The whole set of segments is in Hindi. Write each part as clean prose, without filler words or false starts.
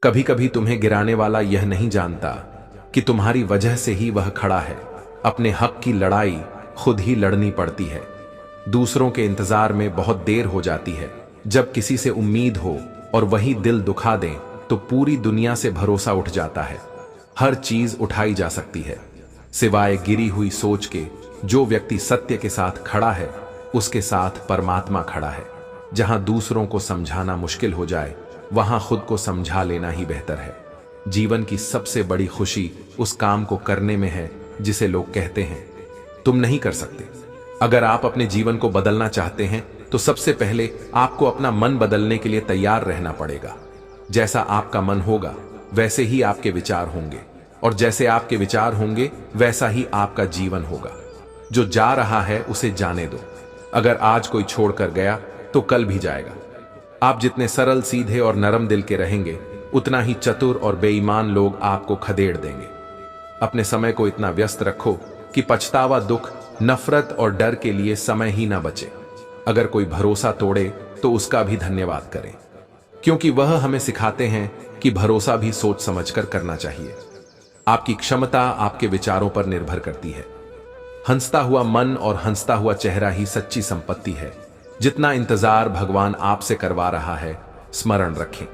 कभी कभी तुम्हें गिराने वाला यह नहीं जानता कि तुम्हारी वजह से ही वह खड़ा है। अपने हक की लड़ाई खुद ही लड़नी पड़ती है। दूसरों के इंतजार में बहुत देर हो जाती है। जब किसी से उम्मीद हो और वही दिल दुखा दें तो पूरी दुनिया से भरोसा उठ जाता है। हर चीज उठाई जा सकती है सिवाय गिरी हुई सोच के। जो व्यक्ति सत्य के साथ खड़ा है उसके साथ परमात्मा खड़ा है। जहां दूसरों को समझाना मुश्किल हो जाए वहां खुद को समझा लेना ही बेहतर है। जीवन की सबसे बड़ी खुशी उस काम को करने में है जिसे लोग कहते हैं तुम नहीं कर सकते। अगर आप अपने जीवन को बदलना चाहते हैं तो सबसे पहले आपको अपना मन बदलने के लिए तैयार रहना पड़ेगा। जैसा आपका मन होगा वैसे ही आपके विचार होंगे, और जैसे आपके विचार होंगे वैसा ही आपका जीवन होगा। जो जा रहा है उसे जाने दो। अगर आज कोई छोड़कर गया तो कल भी जाएगा। आप जितने सरल, सीधे और नरम दिल के रहेंगे उतना ही चतुर और बेईमान लोग आपको खदेड़ देंगे। अपने समय को इतना व्यस्त रखो कि पछतावा, दुख, नफरत और डर के लिए समय ही ना बचे। अगर कोई भरोसा तोड़े तो उसका भी धन्यवाद करें, क्योंकि वह हमें सिखाते हैं कि भरोसा भी सोच समझकर करना चाहिए। आपकी क्षमता आपके विचारों पर निर्भर करती है। हंसता हुआ मन और हंसता हुआ चेहरा ही सच्ची संपत्ति है। जितना इंतजार भगवान आपसे करवा रहा है स्मरण रखें,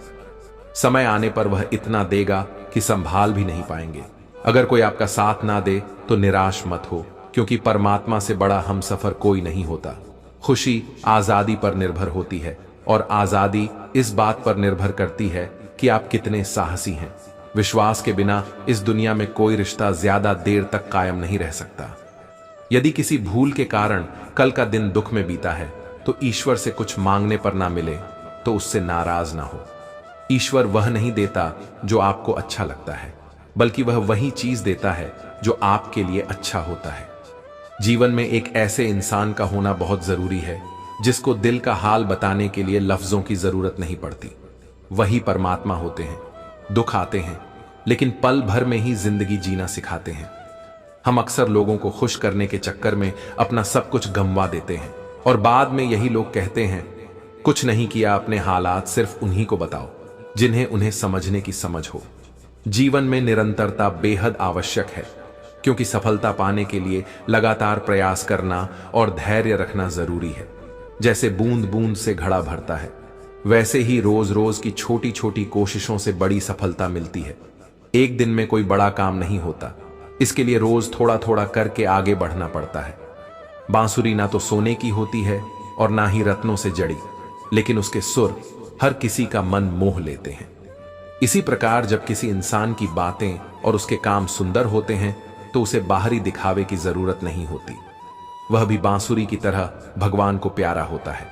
समय आने पर वह इतना देगा कि संभाल भी नहीं पाएंगे। अगर कोई आपका साथ ना दे तो निराश मत हो, क्योंकि परमात्मा से बड़ा हमसफर कोई नहीं होता। खुशी आजादी पर निर्भर होती है, और आजादी इस बात पर निर्भर करती है कि आप कितने साहसी हैं। विश्वास के बिना इस दुनिया में कोई रिश्ता ज्यादा देर तक कायम नहीं रह सकता। यदि किसी भूल के कारण कल का दिन दुख में बीता है तो ईश्वर से कुछ मांगने पर ना मिले तो उससे नाराज ना हो। ईश्वर वह नहीं देता जो आपको अच्छा लगता है, बल्कि वह वही चीज देता है जो आपके लिए अच्छा होता है। जीवन में एक ऐसे इंसान का होना बहुत जरूरी है जिसको दिल का हाल बताने के लिए लफ्जों की जरूरत नहीं पड़ती। वही परमात्मा होते हैं। दुख आते हैं लेकिन पल भर में ही जिंदगी जीना सिखाते हैं। हम अक्सर लोगों को खुश करने के चक्कर में अपना सब कुछ गंवा देते हैं, और बाद में यही लोग कहते हैं कुछ नहीं किया, अपने हालात सिर्फ उन्हीं को बताओ जिन्हें उन्हें समझने की समझ हो। जीवन में निरंतरता बेहद आवश्यक है, क्योंकि सफलता पाने के लिए लगातार प्रयास करना और धैर्य रखना जरूरी है। जैसे बूंद बूंद से घड़ा भरता है, वैसे ही रोज रोज की छोटी छोटी कोशिशों से बड़ी सफलता मिलती है। एक दिन में कोई बड़ा काम नहीं होता, इसके लिए रोज थोड़ा थोड़ा करके आगे बढ़ना पड़ता है। बांसुरी ना तो सोने की होती है और ना ही रत्नों से जड़ी, लेकिन उसके सुर हर किसी का मन मोह लेते हैं। इसी प्रकार जब किसी इंसान की बातें और उसके काम सुंदर होते हैं तो उसे बाहरी दिखावे की जरूरत नहीं होती। वह भी बांसुरी की तरह भगवान को प्यारा होता है।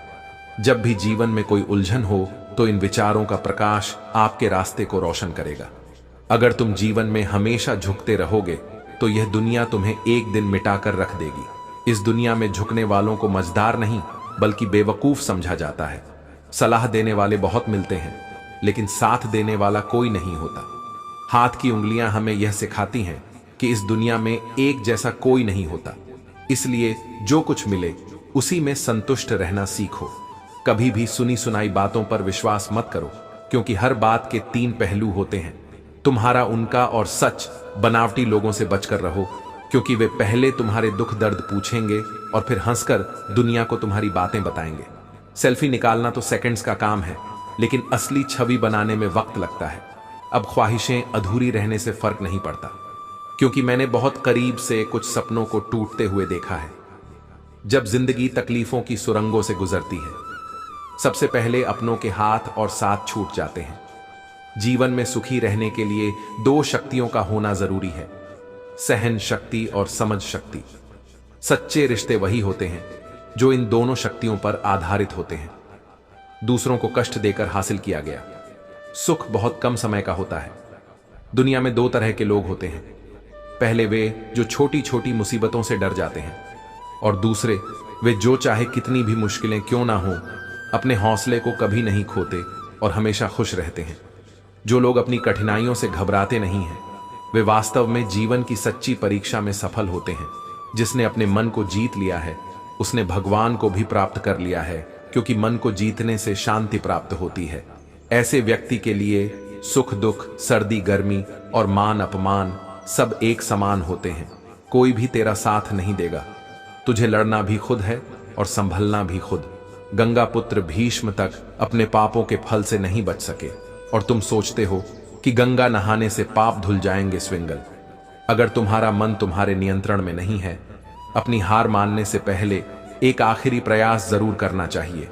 जब भी जीवन में कोई उलझन हो तो इन विचारों का प्रकाश आपके रास्ते को रोशन करेगा। अगर तुम जीवन में हमेशा झुकते रहोगे तो यह दुनिया तुम्हें एक दिन मिटाकर रख देगी। इस दुनिया में झुकने वालों को मझदार नहीं बल्कि बेवकूफ समझा जाता है। सलाह देने वाले बहुत मिलते हैं, लेकिन साथ देने वाला कोई नहीं होता। हाथ की उंगलियां हमें यह सिखाती हैं कि इस दुनिया में एक जैसा कोई नहीं होता। इसलिए जो कुछ मिले उसी में संतुष्ट रहना सीखो। कभी भी सुनी सुनाई बातों पर विश्वास मत करो, क्योंकि हर बात के तीन पहलू होते हैं। तुम्हारा, उनका और सच। बनावटी लोगों से बचकर रहो, क्योंकि वे पहले तुम्हारे दुख दर्द पूछेंगे और फिर हंसकर दुनिया को तुम्हारी बातें बताएंगे। सेल्फी निकालना तो सेकंड्स का काम है, लेकिन असली छवि बनाने में वक्त लगता है। अब ख्वाहिशें अधूरी रहने से फर्क नहीं पड़ता, क्योंकि मैंने बहुत करीब से कुछ सपनों को टूटते हुए देखा है। जब जिंदगी तकलीफों की सुरंगों से गुजरती है, सबसे पहले अपनों के हाथ और साथ छूट जाते हैं। जीवन में सुखी रहने के लिए दो शक्तियों का होना जरूरी है, सहन शक्ति और समझ शक्ति। सच्चे रिश्ते वही होते हैं जो इन दोनों शक्तियों पर आधारित होते हैं। दूसरों को कष्ट देकर हासिल किया गया सुख बहुत कम समय का होता है। दुनिया में दो तरह के लोग होते हैं। पहले वे जो छोटी छोटी मुसीबतों से डर जाते हैं, और दूसरे वे जो चाहे कितनी भी मुश्किलें क्यों ना हो अपने हौसले को कभी नहीं खोते और हमेशा खुश रहते हैं। जो लोग अपनी कठिनाइयों से घबराते नहीं हैं, वे वास्तव में जीवन की सच्ची परीक्षा में सफल होते हैं। जिसने अपने मन को जीत लिया है उसने भगवान को भी प्राप्त कर लिया है, क्योंकि मन को जीतने से शांति प्राप्त होती है। ऐसे व्यक्ति के लिए सुख दुख, सर्दी गर्मी और मान अपमान सब एक समान होते हैं। कोई भी तेरा साथ नहीं देगा। तुझे लड़ना भी खुद है और संभलना भी खुद। गंगा पुत्र भीष्म तक अपने पापों के फल से नहीं बच सके और तुम सोचते हो कि गंगा नहाने से पाप धुल जाएंगे। स्विंगल, अगर तुम्हारा मन तुम्हारे नियंत्रण में नहीं है, अपनी हार मानने से पहले एक आखिरी प्रयास जरूर करना चाहिए,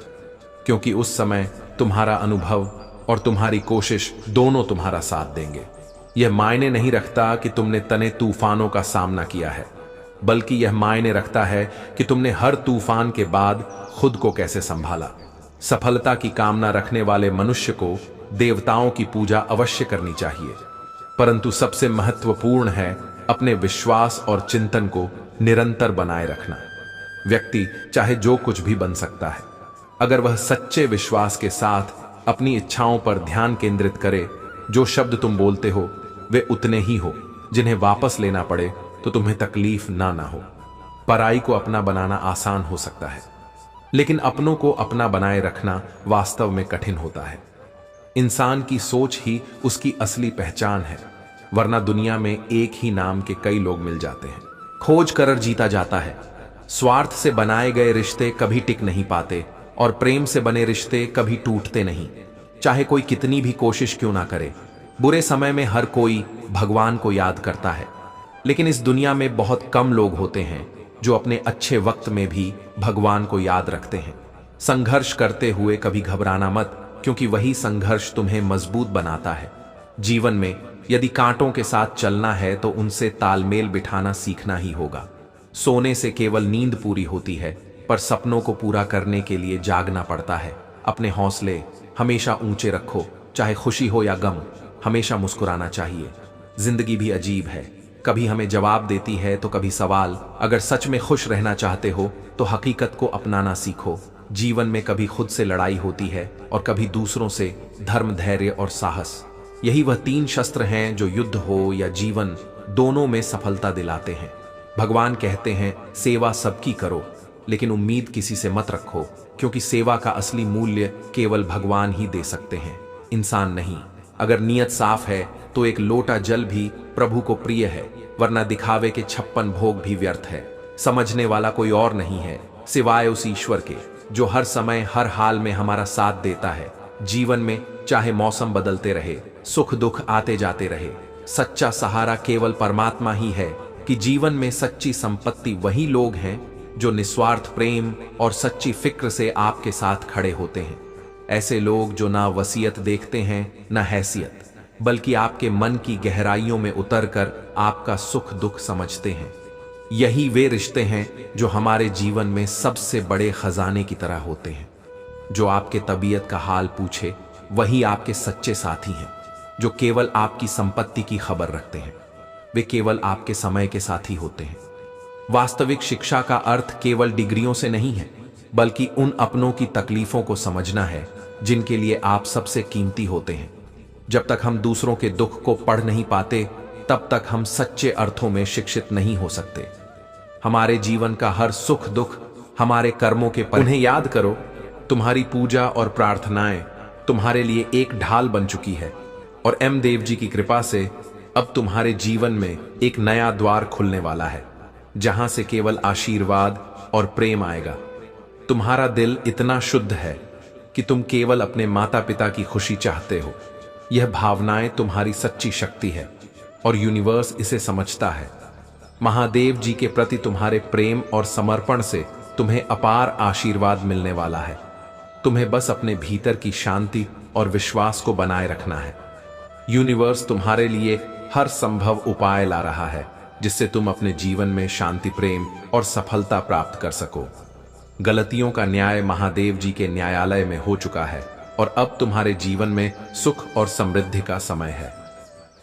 क्योंकि उस समय तुम्हारा अनुभव और तुम्हारी कोशिश दोनों तुम्हारा साथ देंगे। यह मायने नहीं रखता कि तुमने तने तूफानों का सामना किया है, बल्कि यह मायने रखता है कि तुमने हर तूफान के बाद खुद को कैसे संभाला। सफलता की कामना रखने वाले मनुष्य को देवताओं की पूजा अवश्य करनी चाहिए, परंतु सबसे महत्वपूर्ण है अपने विश्वास और चिंतन को निरंतर बनाए रखना। व्यक्ति चाहे जो कुछ भी बन सकता है, अगर वह सच्चे विश्वास के साथ अपनी इच्छाओं पर ध्यान केंद्रित करे। जो शब्द तुम बोलते हो वे उतने ही हो जिन्हें वापस लेना पड़े तो तुम्हें तकलीफ ना हो। पराई को अपना बनाना आसान हो सकता है, लेकिन अपनों को अपना बनाए रखना वास्तव में कठिन होता है। इंसान की सोच ही उसकी असली पहचान है, वरना दुनिया में एक ही नाम के कई लोग मिल जाते हैं। खोज कर जीता जाता है। स्वार्थ से बनाए गए रिश्ते कभी टिक नहीं पाते और प्रेम से बने रिश्ते कभी टूटते नहीं, चाहे कोई कितनी भी कोशिश क्यों ना करे। बुरे समय में हर कोई भगवान को याद करता है, लेकिन इस दुनिया में बहुत कम लोग होते हैं जो अपने अच्छे वक्त में भी भगवान को याद रखते हैं। संघर्ष करते हुए कभी घबराना मत, क्योंकि वही संघर्ष तुम्हें मजबूत बनाता है। जीवन में यदि कांटों के साथ चलना है तो उनसे तालमेल बिठाना सीखना ही होगा। सोने से केवल नींद पूरी होती है, पर सपनों को पूरा करने के लिए जागना पड़ता है। अपने हौसले हमेशा ऊंचे रखो, चाहे खुशी हो या गम, हमेशा मुस्कुराना चाहिए। जिंदगी भी अजीब है, कभी हमें जवाब देती है तो कभी सवाल। अगर सच में खुश रहना चाहते हो तो हकीकत को अपनाना सीखो। जीवन में कभी खुद से लड़ाई होती है और कभी दूसरों से। धर्म, धैर्य और साहस, यही वह 3 शस्त्र हैं जो युद्ध हो या जीवन दोनों में सफलता दिलाते हैं। भगवान कहते हैं सेवा सबकी करो, लेकिन उम्मीद किसी से मत रखो, क्योंकि सेवा का असली मूल्य केवल भगवान ही दे सकते हैं, इंसान नहीं। अगर नीयत साफ है तो एक लोटा जल भी प्रभु को प्रिय है, वरना दिखावे के 56 भोग भी व्यर्थ है। समझने वाला कोई और नहीं है सिवाय उस ईश्वर के, जो हर समय हर हाल में हमारा साथ देता है। जीवन में चाहे मौसम बदलते रहे, सुख दुख आते जाते रहे, सच्चा सहारा केवल परमात्मा ही है। कि जीवन में सच्ची संपत्ति वही लोग हैं जो निस्वार्थ प्रेम और सच्ची फिक्र से आपके साथ खड़े होते हैं। ऐसे लोग जो ना वसीयत देखते हैं ना हैसियत, बल्कि आपके मन की गहराइयों में उतरकर आपका सुख दुख समझते हैं। यही वे रिश्ते हैं जो हमारे जीवन में सबसे बड़े खजाने की तरह होते हैं। जो आपके तबीयत का हाल पूछे वही आपके सच्चे साथी हैं। जो केवल आपकी संपत्ति की खबर रखते हैं वे केवल आपके समय के साथी होते हैं। वास्तविक शिक्षा का अर्थ केवल डिग्रियों से नहीं है, बल्कि उन अपनों की तकलीफों को समझना है जिनके लिए आप सबसे कीमती होते हैं। जब तक हम दूसरों के दुख को पढ़ नहीं पाते, तब तक हम सच्चे अर्थों में शिक्षित नहीं हो सकते। हमारे जीवन का हर सुख दुख हमारे कर्मों के उन्हें याद करो। तुम्हारी पूजा और प्रार्थनाएं तुम्हारे लिए एक ढाल बन चुकी है, और एम देव जी की कृपा से अब तुम्हारे जीवन में एक नया द्वार खुलने वाला है, जहां से केवल आशीर्वाद और प्रेम आएगा। तुम्हारा दिल इतना शुद्ध है कि तुम केवल अपने माता पिता की खुशी चाहते हो। यह भावनाएं तुम्हारी सच्ची शक्ति है और यूनिवर्स इसे समझता है। महादेव जी के प्रति तुम्हारे प्रेम और समर्पण से तुम्हें अपार आशीर्वाद मिलने वाला है। तुम्हें बस अपने भीतर की शांति और विश्वास को बनाए रखना है। यूनिवर्स तुम्हारे लिए हर संभव उपाय ला रहा है, जिससे तुम अपने जीवन में शांति, प्रेम और सफलता प्राप्त कर सको। गलतियों का न्याय महादेव जी के न्यायालय में हो चुका है और अब तुम्हारे जीवन में सुख और समृद्धि का समय है।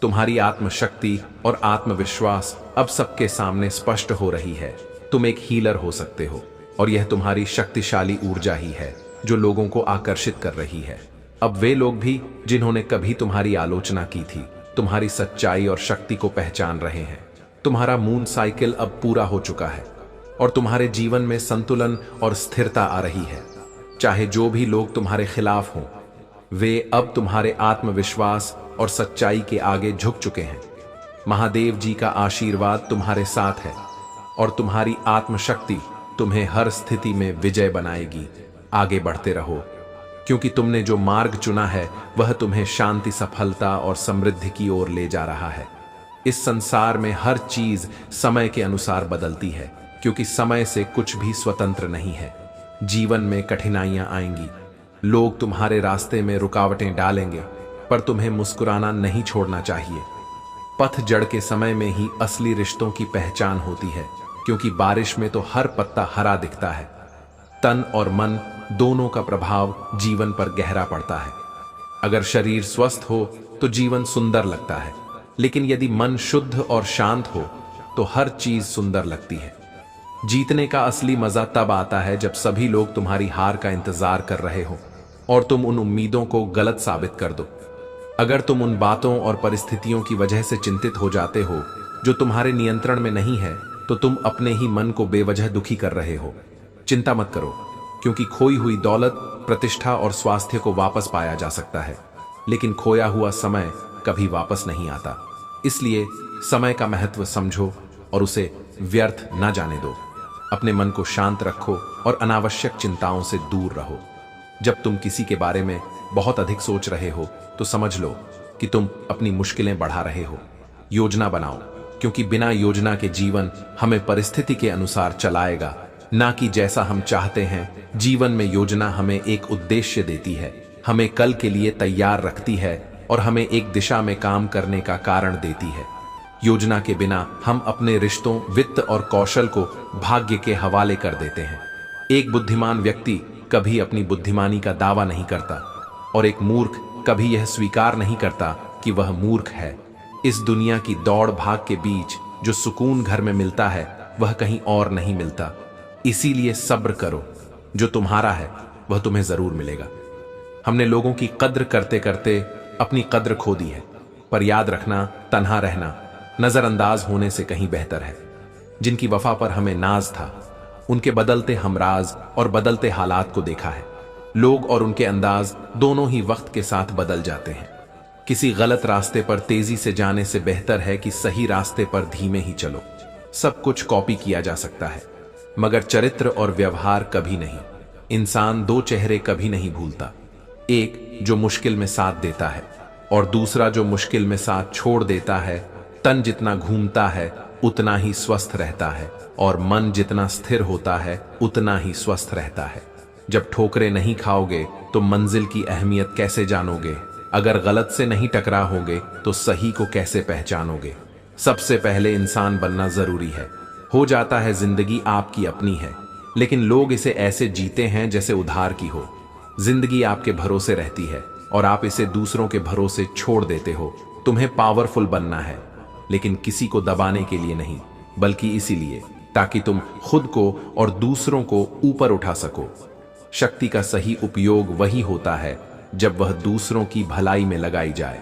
तुम्हारी आत्मशक्ति और आत्मविश्वास अब सबके सामने स्पष्ट हो रही है। तुम एक हीलर हो सकते हो और यह तुम्हारी शक्तिशाली ऊर्जा ही है जो लोगों को आकर्षित कर रही है। अब वे लोग भी जिन्होंने कभी तुम्हारी आलोचना की थी, तुम्हारी सच्चाई और शक्ति को पहचान रहे हैं। तुम्हारा मून साइकिल अब पूरा हो चुका है और तुम्हारे जीवन में संतुलन और स्थिरता आ रही है। चाहे जो भी लोग तुम्हारे खिलाफ हों, वे अब तुम्हारे आत्मविश्वास और सच्चाई के आगे झुक चुके हैं। महादेव जी का आशीर्वाद तुम्हारे साथ है और तुम्हारी आत्मशक्ति तुम्हें हर स्थिति में विजय बनाएगी। आगे बढ़ते रहो, क्योंकि तुमने जो मार्ग चुना है वह तुम्हें शांति, सफलता और समृद्धि की ओर ले जा रहा है। इस संसार में हर चीज समय के अनुसार बदलती है, क्योंकि समय से कुछ भी स्वतंत्र नहीं है। जीवन में कठिनाइयां आएंगी, लोग तुम्हारे रास्ते में रुकावटें डालेंगे, पर तुम्हें मुस्कुराना नहीं छोड़ना चाहिए। पतझड़ के समय में ही असली रिश्तों की पहचान होती है, क्योंकि बारिश में तो हर पत्ता हरा दिखता है। तन और मन दोनों का प्रभाव जीवन पर गहरा पड़ता है। अगर शरीर स्वस्थ हो तो जीवन सुंदर लगता है, लेकिन यदि मन शुद्ध और शांत हो तो हर चीज सुंदर लगती है। जीतने का असली मजा तब आता है जब सभी लोग तुम्हारी हार का इंतजार कर रहे हो और तुम उन उम्मीदों को गलत साबित कर दो। अगर तुम उन बातों और परिस्थितियों की वजह से चिंतित हो जाते हो जो तुम्हारे नियंत्रण में नहीं है, तो तुम अपने ही मन को बेवजह दुखी कर रहे हो। चिंता मत करो, क्योंकि खोई हुई दौलत, प्रतिष्ठा और स्वास्थ्य को वापस पाया जा सकता है, लेकिन खोया हुआ समय कभी वापस नहीं आता। इसलिए समय का महत्व समझो और उसे व्यर्थ न जाने दो। अपने मन को शांत रखो और अनावश्यक चिंताओं से दूर रहो। जब तुम किसी के बारे में बहुत अधिक सोच रहे हो तो समझ लो कि तुम अपनी मुश्किलें बढ़ा रहे हो। योजना बनाओ, क्योंकि बिना योजना के जीवन हमें परिस्थिति के अनुसार चलाएगा, ना कि जैसा हम चाहते हैं। जीवन में योजना हमें एक उद्देश्य देती है, हमें कल के लिए तैयार रखती है और हमें एक दिशा में काम करने का कारण देती है। योजना के बिना हम अपने रिश्तों, वित्त और कौशल को भाग्य के हवाले कर देते हैं। एक बुद्धिमान व्यक्ति कभी अपनी बुद्धिमानी का दावा नहीं करता और एक मूर्ख कभी यह स्वीकार नहीं करता कि वह मूर्ख है। इस दुनिया की दौड़ भाग के बीच जो सुकून घर में मिलता है वह कहीं और नहीं मिलता। इसीलिए सब्र करो, जो तुम्हारा है वह तुम्हें जरूर मिलेगा। हमने लोगों की कद्र करते करते अपनी कद्र खो दी है, पर याद रखना, तन्हा रहना नजरअंदाज होने से कहीं बेहतर है। जिनकी वफा पर हमें नाज था, उनके बदलते हमराज और बदलते हालात को देखा है। लोग और उनके अंदाज दोनों ही वक्त के साथ बदल जाते हैं। किसी गलत रास्ते पर तेजी से जाने से बेहतर है कि सही रास्ते पर धीमे ही चलो। सब कुछ कॉपी किया जा सकता है, मगर चरित्र और व्यवहार कभी नहीं। इंसान दो चेहरे कभी नहीं भूलता, एक जो मुश्किल में साथ देता है और दूसरा जो मुश्किल में साथ छोड़ देता है। तन जितना घूमता है उतना ही स्वस्थ रहता है और मन जितना स्थिर होता है उतना ही स्वस्थ रहता है। जब ठोकरें नहीं खाओगे तो मंजिल की अहमियत कैसे जानोगे? अगर गलत से नहीं टकरा होगे तो सही को कैसे पहचानोगे? सबसे पहले इंसान बनना जरूरी है। हो जाता है जिंदगी आपकी अपनी है, लेकिन लोग इसे ऐसे जीते हैं जैसे उधार की हो। जिंदगी आपके भरोसे रहती है और आप इसे दूसरों के भरोसे छोड़ देते हो। तुम्हें पावरफुल बनना है, लेकिन किसी को दबाने के लिए नहीं, बल्कि इसीलिए ताकि तुम खुद को और दूसरों को ऊपर उठा सको। शक्ति का सही उपयोग वही होता है जब वह दूसरों की भलाई में लगाई जाए।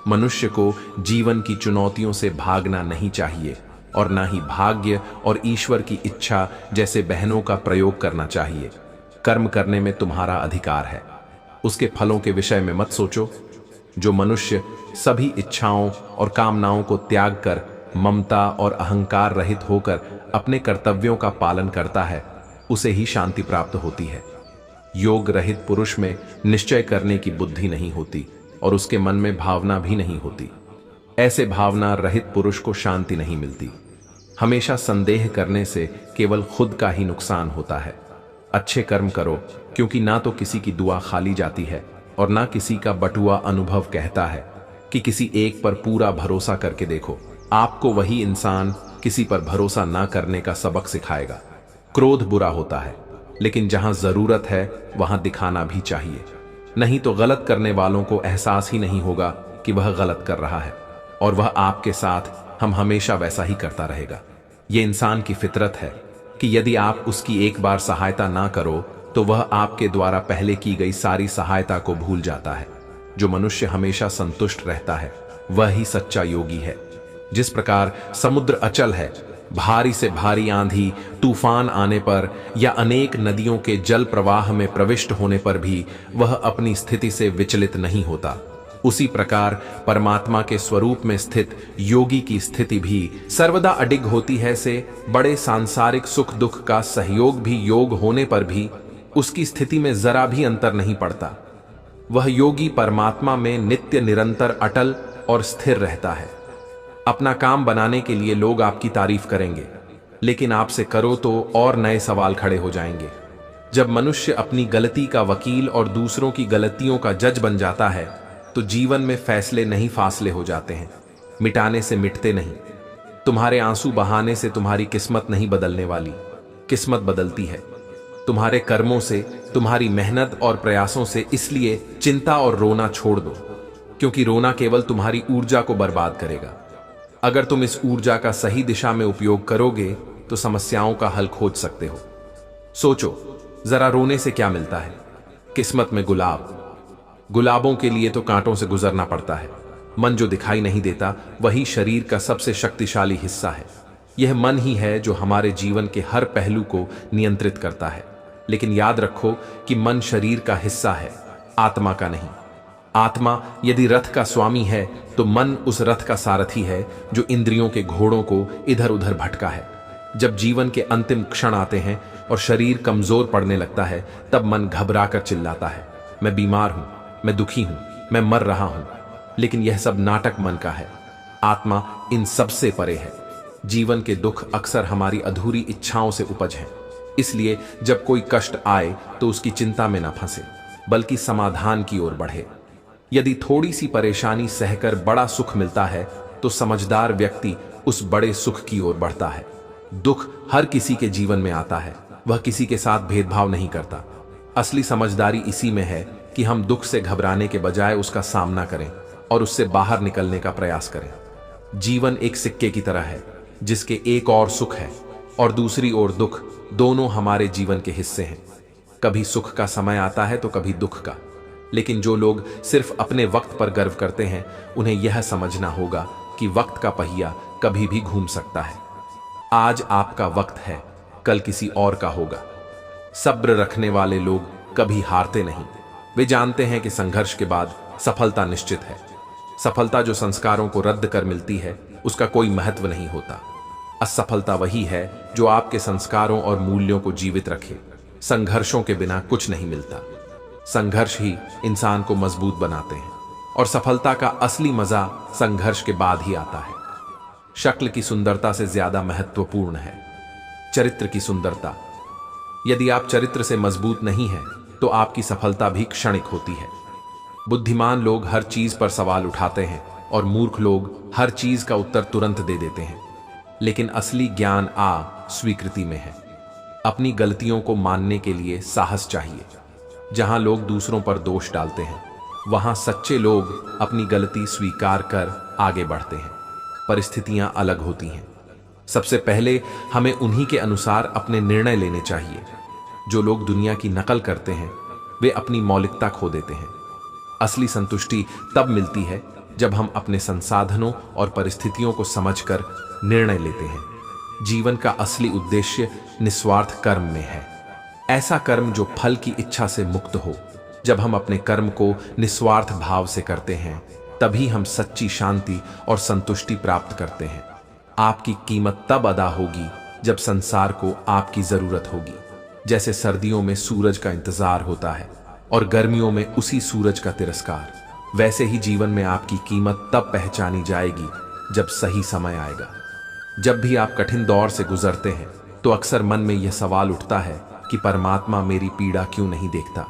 मनुष्य को जीवन की चुनौतियों से भागना नहीं चाहिए और ना ही भाग्य और ईश्वर की इच्छा जैसे बहनों का प्रयोग करना चाहिए। कर्म करने में तुम्हारा अधिकार है, उसके फलों के विषय में मत सोचो। जो मनुष्य सभी इच्छाओं और कामनाओं को त्याग कर ममता और अहंकार रहित होकर अपने कर्तव्यों का पालन करता है, उसे ही शांति प्राप्त होती है। योग रहित पुरुष में निश्चय करने की बुद्धि नहीं होती और उसके मन में भावना भी नहीं होती। ऐसे भावना रहित पुरुष को शांति नहीं मिलती। हमेशा संदेह करने से केवल खुद का ही नुकसान होता है। अच्छे कर्म करो, क्योंकि ना तो किसी की दुआ खाली जाती है और ना किसी का बटुआ अनुभव कहता है कि किसी एक पर पूरा भरोसा करके देखो। आपको वही इंसान किसी पर भरोसा ना करने का सबक सिखाएगा। क्रोध बुरा होता है, लेकिन जहां जरूरत है वहां दिखाना भी चाहिए, नहीं तो गलत करने वालों को एहसास ही नहीं होगा कि वह गलत कर रहा है और वह आपके साथ हम हमेशा वैसा ही करता रहेगा। यह इंसान की फितरत है कि यदि आप उसकी एक बार सहायता ना करो तो वह आपके द्वारा पहले की गई सारी सहायता को भूल जाता है। जो मनुष्य हमेशा संतुष्ट रहता है वह ही सच्चा योगी है। जिस प्रकार समुद्र अचल है, भारी से भारी आंधी तूफान आने पर या अनेक नदियों के जल प्रवाह में प्रविष्ट होने पर भी वह अपनी स्थिति से विचलित नहीं होता। उसी प्रकार परमात्मा के स्वरूप में स्थित योगी की स्थिति भी सर्वदा अडिग होती है से बड़े सांसारिक सुख दुख का सहयोग भी योग होने पर भी उसकी स्थिति में जरा भी अंतर नहीं पड़ता। वह योगी परमात्मा में नित्य निरंतर अटल और स्थिर रहता है। अपना काम बनाने के लिए लोग आपकी तारीफ करेंगे, लेकिन आपसे करो तो और नए सवाल खड़े हो जाएंगे। जब मनुष्य अपनी गलती का वकील और दूसरों की गलतियों का जज बन जाता है तो जीवन में फैसले नहीं फासले हो जाते हैं, मिटाने से मिटते नहीं। तुम्हारे आंसू बहाने से तुम्हारी किस्मत नहीं बदलने वाली, किस्मत बदलती है तुम्हारे कर्मों से, तुम्हारी मेहनत और प्रयासों से। इसलिए चिंता और रोना छोड़ दो, क्योंकि रोना केवल तुम्हारी ऊर्जा को बर्बाद करेगा। अगर तुम इस ऊर्जा का सही दिशा में उपयोग करोगे तो समस्याओं का हल खोज सकते हो। सोचो जरा, रोने से क्या मिलता है? किस्मत में गुलाब। गुलाबों के लिए तो कांटों से गुजरना पड़ता है। मन जो दिखाई नहीं देता वही शरीर का सबसे शक्तिशाली हिस्सा है। यह मन ही है जो हमारे जीवन के हर पहलू को नियंत्रित करता है। लेकिन याद रखो कि मन शरीर का हिस्सा है, आत्मा का नहीं। आत्मा यदि रथ का स्वामी है तो मन उस रथ का सारथी है जो इंद्रियों के घोड़ों को इधर उधर भटका है। जब जीवन के अंतिम क्षण आते हैं और शरीर कमजोर पड़ने लगता है, तब मन घबराकर चिल्लाता है, मैं बीमार हूं, मैं दुखी हूं, मैं मर रहा हूं। लेकिन यह सब नाटक मन का है। आत्मा इन सब से परे है। जीवन के दुख अक्सर हमारी अधूरी इच्छाओं से उपज हैं। इसलिए जब कोई कष्ट आए तो उसकी चिंता में न फंसे, बल्कि समाधान की ओर बढ़े। यदि थोड़ी सी परेशानी सहकर बड़ा सुख मिलता है तो समझदार व्यक्ति उस बड़े सुख की ओर बढ़ता है। दुख हर किसी के जीवन में आता है, वह किसी के साथ भेदभाव नहीं करता। असली समझदारी इसी में है कि हम दुख से घबराने के बजाय उसका सामना करें और उससे बाहर निकलने का प्रयास करें। जीवन एक सिक्के की तरह है, जिसके एक ओर सुख है और दूसरी ओर दुख। दोनों हमारे जीवन के हिस्से हैं। कभी सुख का समय आता है तो कभी दुख का। लेकिन जो लोग सिर्फ अपने वक्त पर गर्व करते हैं, उन्हें यह समझना होगा कि वक्त का पहिया कभी भी घूम सकता है। आज आपका वक्त है, कल किसी और का होगा। सब्र रखने वाले लोग कभी हारते नहीं। वे जानते हैं कि संघर्ष के बाद सफलता निश्चित है। सफलता जो संस्कारों को रद्द कर मिलती है, उसका कोई महत्व नहीं होता। असफलता वही है जो आपके संस्कारों और मूल्यों को जीवित रखे। संघर्षों के बिना कुछ नहीं मिलता। संघर्ष ही इंसान को मजबूत बनाते हैं और सफलता का असली मजा संघर्ष के बाद ही आता है। शक्ल की सुंदरता से ज्यादा महत्वपूर्ण है चरित्र की सुंदरता। यदि आप चरित्र से मजबूत नहीं हैं तो आपकी सफलता भी क्षणिक होती है। बुद्धिमान लोग हर चीज पर सवाल उठाते हैं और मूर्ख लोग हर चीज का उत्तर तुरंत दे देते हैं। लेकिन असली ज्ञान स्वीकृति में है। अपनी गलतियों को मानने के लिए साहस चाहिए। जहां लोग दूसरों पर दोष डालते हैं, वहां सच्चे लोग अपनी गलती स्वीकार कर आगे बढ़ते हैं। परिस्थितियां अलग होती हैं। सबसे पहले हमें उन्हीं के अनुसार अपने निर्णय लेने चाहिए। जो लोग दुनिया की नकल करते हैं, वे अपनी मौलिकता खो देते हैं। असली संतुष्टि तब मिलती है जब हम अपने संसाधनों और परिस्थितियों को समझकर निर्णय लेते हैं। जीवन का असली उद्देश्य निस्वार्थ कर्म में है। ऐसा कर्म जो फल की इच्छा से मुक्त हो। जब हम अपने कर्म को निस्वार्थ भाव से करते हैं, तभी हम सच्ची शांति और संतुष्टि प्राप्त करते हैं। आपकी कीमत तब अदा होगी जब संसार को आपकी जरूरत होगी। जैसे सर्दियों में सूरज का इंतजार होता है और गर्मियों में उसी सूरज का तिरस्कार, वैसे ही जीवन में आपकी कीमत तब पहचानी जाएगी जब सही समय आएगा। जब भी आप कठिन दौर से गुजरते हैं तो अक्सर मन में यह सवाल उठता है कि परमात्मा मेरी पीड़ा क्यों नहीं देखता,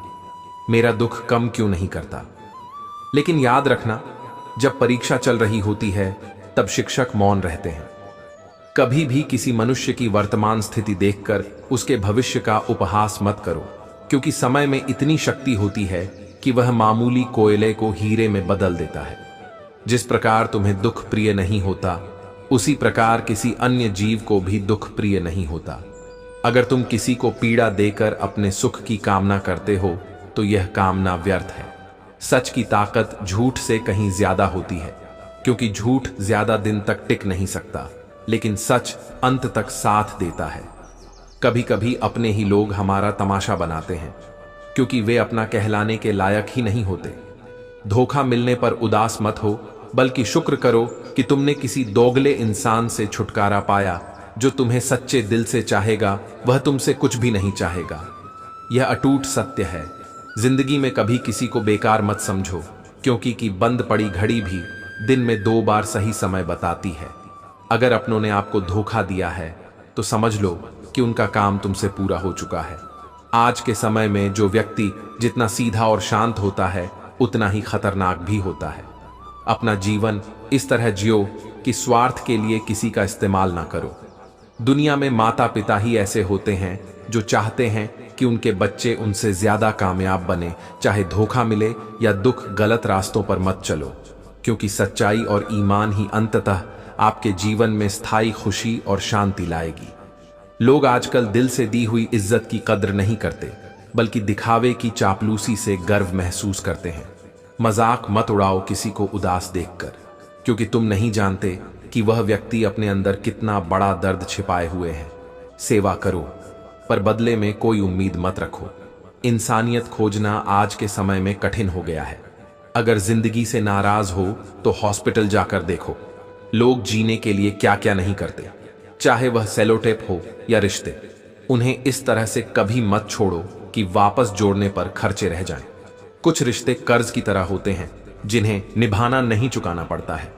मेरा दुख कम क्यों नहीं करता। लेकिन याद रखना, जब परीक्षा चल रही होती है तब शिक्षक मौन रहते हैं। कभी भी किसी मनुष्य की वर्तमान स्थिति देखकर उसके भविष्य का उपहास मत करो, क्योंकि समय में इतनी शक्ति होती है कि वह मामूली कोयले को हीरे में बदल देता है। जिस प्रकार तुम्हें दुख प्रिय नहीं होता, उसी प्रकार किसी अन्य जीव को भी दुख प्रिय नहीं होता। अगर तुम किसी को पीड़ा देकर अपने सुख की कामना करते हो तो यह कामना व्यर्थ है। सच की ताकत झूठ से कहीं ज्यादा होती है, क्योंकि झूठ ज्यादा दिन तक टिक नहीं सकता, लेकिन सच अंत तक साथ देता है। कभी कभी अपने ही लोग हमारा तमाशा बनाते हैं, क्योंकि वे अपना कहलाने के लायक ही नहीं होते। धोखा मिलने पर उदास मत हो, बल्कि शुक्र करो कि तुमने किसी दोगले इंसान से छुटकारा पाया जो तुम्हें सच्चे दिल से चाहेगा, वह तुमसे कुछ भी नहीं चाहेगा। यह अटूट सत्य है। जिंदगी में कभी किसी को बेकार मत समझो, क्योंकि बंद पड़ी घड़ी भी दिन में 2 बार सही समय बताती है। अगर अपनों ने आपको धोखा दिया है तो समझ लो कि उनका काम तुमसे पूरा हो चुका है। आज के समय में जो व्यक्ति जितना सीधा और शांत होता है, उतना ही खतरनाक भी होता है। अपना जीवन इस तरह जियो कि स्वार्थ के लिए किसी का इस्तेमाल ना करो। दुनिया में माता पिता ही ऐसे होते हैं जो चाहते हैं कि उनके बच्चे उनसे ज्यादा कामयाब बने, चाहे धोखा मिले या दुख, गलत रास्तों पर मत चलो, क्योंकि सच्चाई और ईमान ही अंततः आपके जीवन में स्थायी खुशी और शांति लाएगी। लोग आजकल दिल से दी हुई इज्जत की कद्र नहीं करते, बल्कि दिखावे की चापलूसी से गर्व महसूस करते हैं। मजाक मत उड़ाओ किसी को उदास देखकर, क्योंकि तुम नहीं जानते कि वह व्यक्ति अपने अंदर कितना बड़ा दर्द छिपाए हुए है। सेवा करो, पर बदले में कोई उम्मीद मत रखो। इंसानियत खोजना आज के समय में कठिन हो गया है। अगर जिंदगी से नाराज हो तो हॉस्पिटल जाकर देखो। लोग जीने के लिए क्या क्या नहीं करते, चाहे वह सेलोटेप हो या रिश्ते। उन्हें इस तरह से कभी मत छोड़ो कि वापस जोड़ने पर खर्चे रह जाएं। कुछ रिश्ते कर्ज की तरह होते हैं जिन्हें निभाना नहीं चुकाना पड़ता है।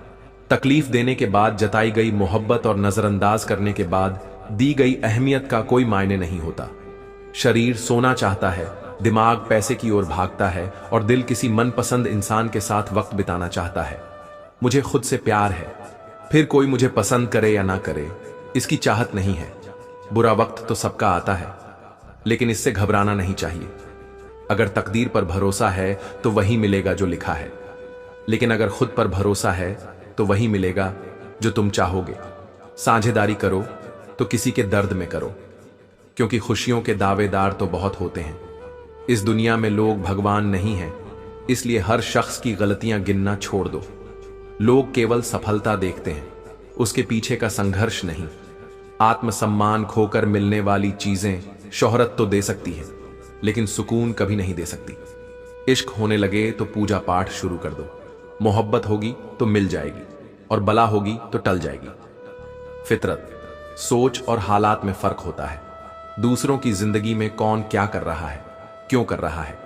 तकलीफ देने के बाद जताई गई मोहब्बत और नजरअंदाज करने के बाद दी गई अहमियत का कोई मायने नहीं होता। शरीर सोना चाहता है, दिमाग पैसे की ओर भागता है और दिल किसी मनपसंद इंसान के साथ वक्त बिताना चाहता है। मुझे खुद से प्यार है, फिर कोई मुझे पसंद करे या ना करे, इसकी चाहत नहीं है। बुरा वक्त तो सबका आता है, लेकिन इससे घबराना नहीं चाहिए। अगर तकदीर पर भरोसा है तो वही मिलेगा जो लिखा है, लेकिन अगर खुद पर भरोसा है तो वही मिलेगा जो तुम चाहोगे। साझेदारी करो तो किसी के दर्द में करो, क्योंकि खुशियों के दावेदार तो बहुत होते हैं। इस दुनिया में लोग भगवान नहीं हैं, इसलिए हर शख्स की गलतियां गिनना छोड़ दो। लोग केवल सफलता देखते हैं, उसके पीछे का संघर्ष नहीं। आत्मसम्मान खोकर मिलने वाली चीजें शोहरत तो दे सकती है, लेकिन सुकून कभी नहीं दे सकती। इश्क होने लगे तो पूजा पाठ शुरू कर दो। मोहब्बत होगी तो मिल जाएगी, और बला होगी तो टल जाएगी। फितरत, सोच और हालात में फर्क होता है। दूसरों की जिंदगी में कौन क्या कर रहा है, क्यों कर रहा है,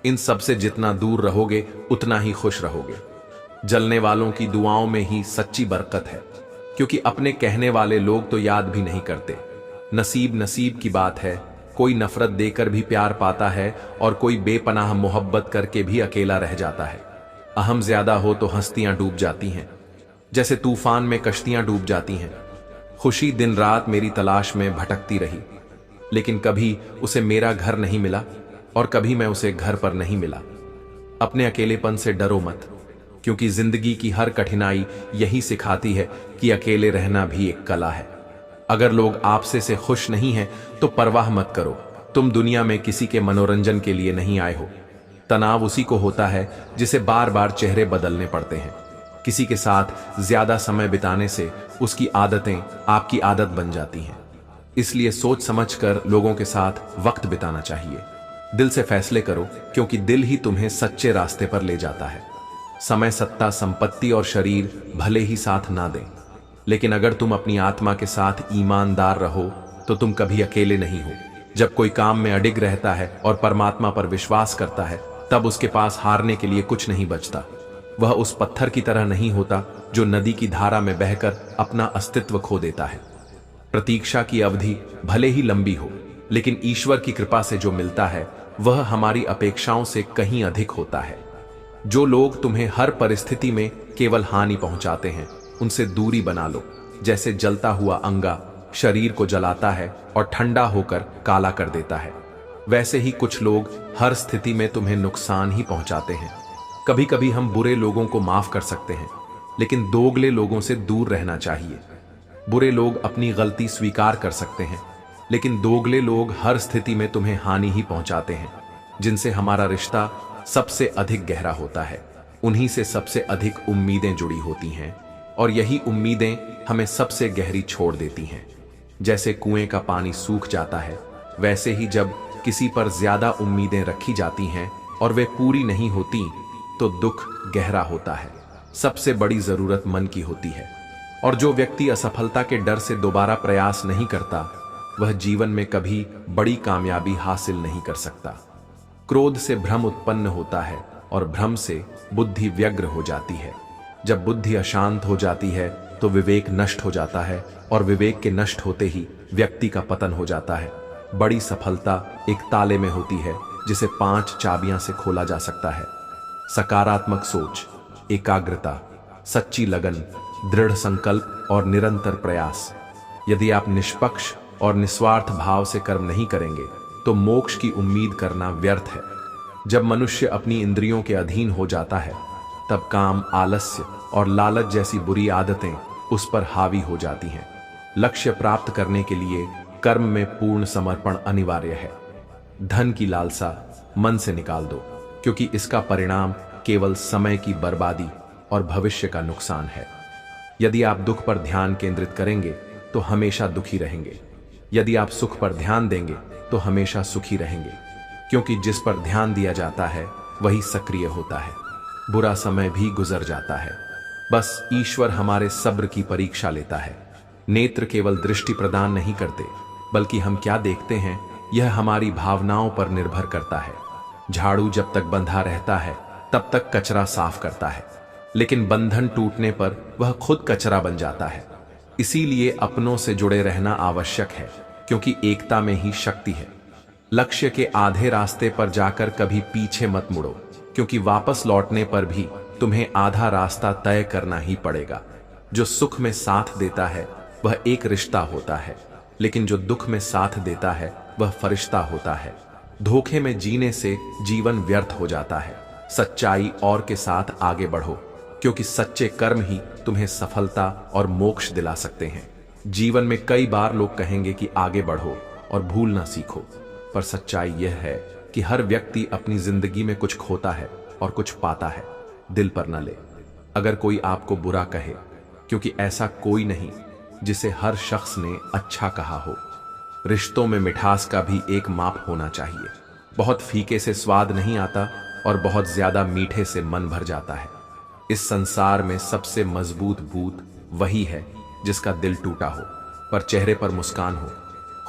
इन सब से जितना दूर रहोगे उतना ही खुश रहोगे। जलने वालों की दुआओं में ही सच्ची बरकत है, क्योंकि अपने कहने वाले लोग तो याद भी नहीं करते। नसीब नसीब की बात है, कोई नफरत देकर भी प्यार पाता है और कोई बेपनाह मोहब्बत करके भी अकेला रह जाता है। अहम ज्यादा हो तो हस्तियां डूब जाती हैं, जैसे तूफान में कश्तियां डूब जाती हैं। खुशी दिन रात मेरी तलाश में भटकती रही, लेकिन कभी उसे मेरा घर नहीं मिला और कभी मैं उसे घर पर नहीं मिला। अपने अकेलेपन से डरो मत, क्योंकि जिंदगी की हर कठिनाई यही सिखाती है कि अकेले रहना भी एक कला है। अगर लोग आपसे से खुश नहीं हैं तो परवाह मत करो, तुम दुनिया में किसी के मनोरंजन के लिए नहीं आए हो। तनाव उसी को होता है जिसे बार बार चेहरे बदलने पड़ते हैं। किसी के साथ ज्यादा समय बिताने से उसकी आदतें आपकी आदत बन जाती हैं। इसलिए सोच समझकर लोगों के साथ वक्त बिताना चाहिए। दिल से फैसले करो, क्योंकि दिल ही तुम्हें सच्चे रास्ते पर ले जाता है। समय, सत्ता, संपत्ति और शरीर भले ही साथ ना दें, लेकिन अगर तुम अपनी आत्मा के साथ ईमानदार रहो तो तुम कभी अकेले नहीं हो। जब कोई काम में अडिग रहता है और परमात्मा पर विश्वास करता है, तब उसके पास हारने के लिए कुछ नहीं बचता। वह उस पत्थर की तरह नहीं होता जो नदी की धारा में बहकर अपना अस्तित्व खो देता है। प्रतीक्षा की अवधि भले ही लंबी हो, लेकिन ईश्वर की कृपा से जो मिलता है वह हमारी अपेक्षाओं से कहीं अधिक होता है। जो लोग तुम्हें हर परिस्थिति में केवल हानि पहुंचाते हैं, उनसे दूरी बना लो। जैसे जलता हुआ अंगा शरीर को जलाता है और ठंडा होकर काला कर देता है, वैसे ही कुछ लोग हर स्थिति में तुम्हें नुकसान ही पहुंचाते हैं। कभी कभी हम बुरे लोगों को माफ कर सकते हैं, लेकिन दोगले लोगों से दूर रहना चाहिए। बुरे लोग अपनी गलती स्वीकार कर सकते हैं, लेकिन दोगले लोग हर स्थिति में तुम्हें हानि ही पहुंचाते हैं। जिनसे हमारा रिश्ता सबसे अधिक गहरा होता है, उन्हीं से सबसे अधिक उम्मीदें जुड़ी होती हैं, और यही उम्मीदें हमें सबसे गहरी छोड़ देती हैं। जैसे कुएं का पानी सूख जाता है, वैसे ही जब किसी पर ज्यादा उम्मीदें रखी जाती हैं और वे पूरी नहीं होती, तो दुख गहरा होता है। सबसे बड़ी जरूरत मन की होती है, और जो व्यक्ति असफलता के डर से दोबारा प्रयास नहीं करता, वह जीवन में कभी बड़ी कामयाबी हासिल नहीं कर सकता। क्रोध से भ्रम उत्पन्न होता है और भ्रम से बुद्धि व्यग्र हो जाती है। जब बुद्धि अशांत हो जाती है तो विवेक नष्ट हो जाता है, और विवेक के नष्ट होते ही व्यक्ति का पतन हो जाता है। बड़ी सफलता एक ताले में होती है जिसे 5 चाबियां से खोला जा सकता है। सकारात्मक सोच, एकाग्रता, सच्ची लगन, दृढ़ संकल्प और निरंतर प्रयास। यदि आप निष्पक्ष और निस्वार्थ भाव से कर्म नहीं करेंगे तो मोक्ष की उम्मीद करना व्यर्थ है। जब मनुष्य अपनी इंद्रियों के अधीन हो जाता है, तब काम, आलस्य और लालच जैसी बुरी आदतें उस पर हावी हो जाती हैं। लक्ष्य प्राप्त करने के लिए कर्म में पूर्ण समर्पण अनिवार्य है। धन की लालसा मन से निकाल दो, क्योंकि इसका परिणाम केवल समय की बर्बादी और भविष्य का नुकसान है। यदि आप दुख पर ध्यान केंद्रित करेंगे तो हमेशा दुखी रहेंगे। यदि आप सुख पर ध्यान देंगे तो हमेशा सुखी रहेंगे, क्योंकि जिस पर ध्यान दिया जाता है वही सक्रिय होता है। बुरा समय भी गुजर जाता है, बस ईश्वर हमारे सब्र की परीक्षा लेता है। नेत्र केवल दृष्टि प्रदान नहीं करते, बल्कि हम क्या देखते हैं यह हमारी भावनाओं पर निर्भर करता है। झाड़ू जब तक बंधा रहता है तब तक कचरा साफ करता है, लेकिन बंधन टूटने पर वह खुद कचरा बन जाता है। इसीलिए अपनों से जुड़े रहना आवश्यक है, क्योंकि एकता में ही शक्ति है। लक्ष्य के आधे रास्ते पर जाकर कभी पीछे मत मुड़ो, क्योंकि वापस लौटने पर भी तुम्हें आधा रास्ता तय करना ही पड़ेगा। जो सुख में साथ देता है वह एक रिश्ता होता है, लेकिन जो दुख में साथ देता है वह फरिश्ता होता है। धोखे में जीने से जीवन व्यर्थ हो जाता है। सच्चाई और के साथ आगे बढ़ो, क्योंकि सच्चे कर्म ही तुम्हें सफलता और मोक्ष दिला सकते हैं। जीवन में कई बार लोग कहेंगे कि आगे बढ़ो और भूलना सीखो, पर सच्चाई यह है कि हर व्यक्ति अपनी जिंदगी में कुछ खोता है और कुछ पाता है। दिल पर न ले अगर कोई आपको बुरा कहे, क्योंकि ऐसा कोई नहीं जिसे हर शख्स ने अच्छा कहा हो। रिश्तों में मिठास का भी एक माप होना चाहिए। बहुत फीके से स्वाद नहीं आता और बहुत ज्यादा मीठे से मन भर जाता है। इस संसार में सबसे मजबूत भूत वही है जिसका दिल टूटा हो पर चेहरे पर मुस्कान हो।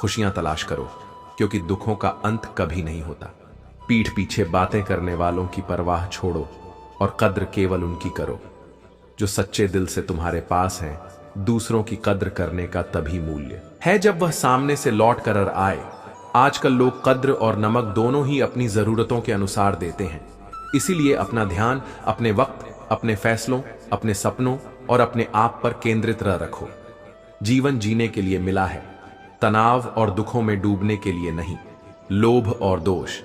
खुशियां तलाश करो, क्योंकि दुखों का अंत कभी नहीं होता। पीठ पीछे बातें करने वालों की परवाह छोड़ो और कद्र केवल उनकी करो जो सच्चे दिल से तुम्हारे पास हैं। दूसरों की कद्र करने का तभी मूल्य है जब वह सामने से लौट कर आए। आजकल लोग कद्र और नमक दोनों ही अपनी जरूरतों के अनुसार देते हैं। इसीलिए अपना ध्यान अपने वक्त, अपने फैसलों, अपने सपनों और अपने आप पर केंद्रित रखो। जीवन जीने के लिए मिला है, तनाव और दुखों में डूबने के लिए नहीं। लोभ और दोष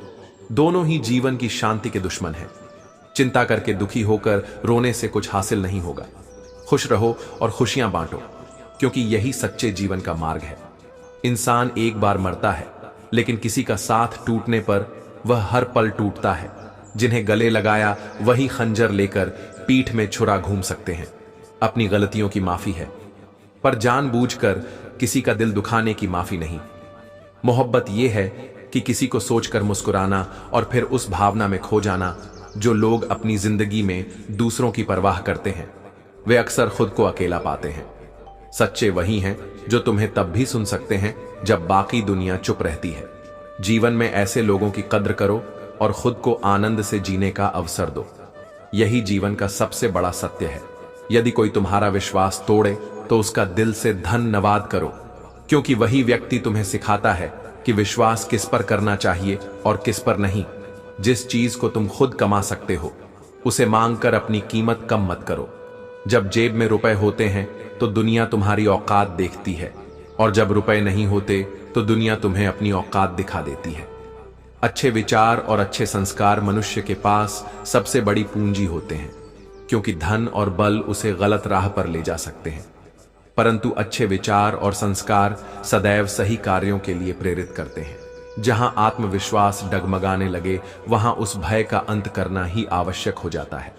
दोनों ही जीवन की शांति के दुश्मन हैं। चिंता करके दुखी होकर रोने से कुछ हासिल नहीं होगा। खुश रहो और खुशियां बांटो, क्योंकि यही सच्चे जीवन का मार्ग है। इंसान एक बार मरता है, लेकिन किसी का साथ टूटने पर वह हर पल टूटता है। जिन्हें गले लगाया वही खंजर लेकर पीठ में छुरा घूम सकते हैं। अपनी गलतियों की माफी है, पर जानबूझकर किसी का दिल दुखाने की माफी नहीं। मोहब्बत यह है कि किसी को सोचकर मुस्कुराना और फिर उस भावना में खो जाना जो लोग अपनी जिंदगी में दूसरों की परवाह करते हैं, वे अक्सर खुद को अकेला पाते हैं। सच्चे वही हैं जो तुम्हें तब भी सुन सकते हैं जब बाकी दुनिया चुप रहती है। जीवन में ऐसे लोगों की कद्र करो और खुद को आनंद से जीने का अवसर दो। यही जीवन का सबसे बड़ा सत्य है। यदि कोई तुम्हारा विश्वास तोड़े तो उसका दिल से धन्यवाद करो, क्योंकि वही व्यक्ति तुम्हें सिखाता है कि विश्वास किस पर करना चाहिए और किस पर नहीं। जिस चीज को तुम खुद कमा सकते हो उसे मांगकर अपनी कीमत कम मत करो। जब जेब में रुपए होते हैं तो दुनिया तुम्हारी औकात देखती है, और जब रुपए नहीं होते तो दुनिया तुम्हें अपनी औकात दिखा देती है। अच्छे विचार और अच्छे संस्कार मनुष्य के पास सबसे बड़ी पूंजी होते हैं, क्योंकि धन और बल उसे गलत राह पर ले जा सकते हैं, परंतु अच्छे विचार और संस्कार सदैव सही कार्यों के लिए प्रेरित करते हैं। जहां आत्मविश्वास डगमगाने लगे वहां उस भय का अंत करना ही आवश्यक हो जाता है।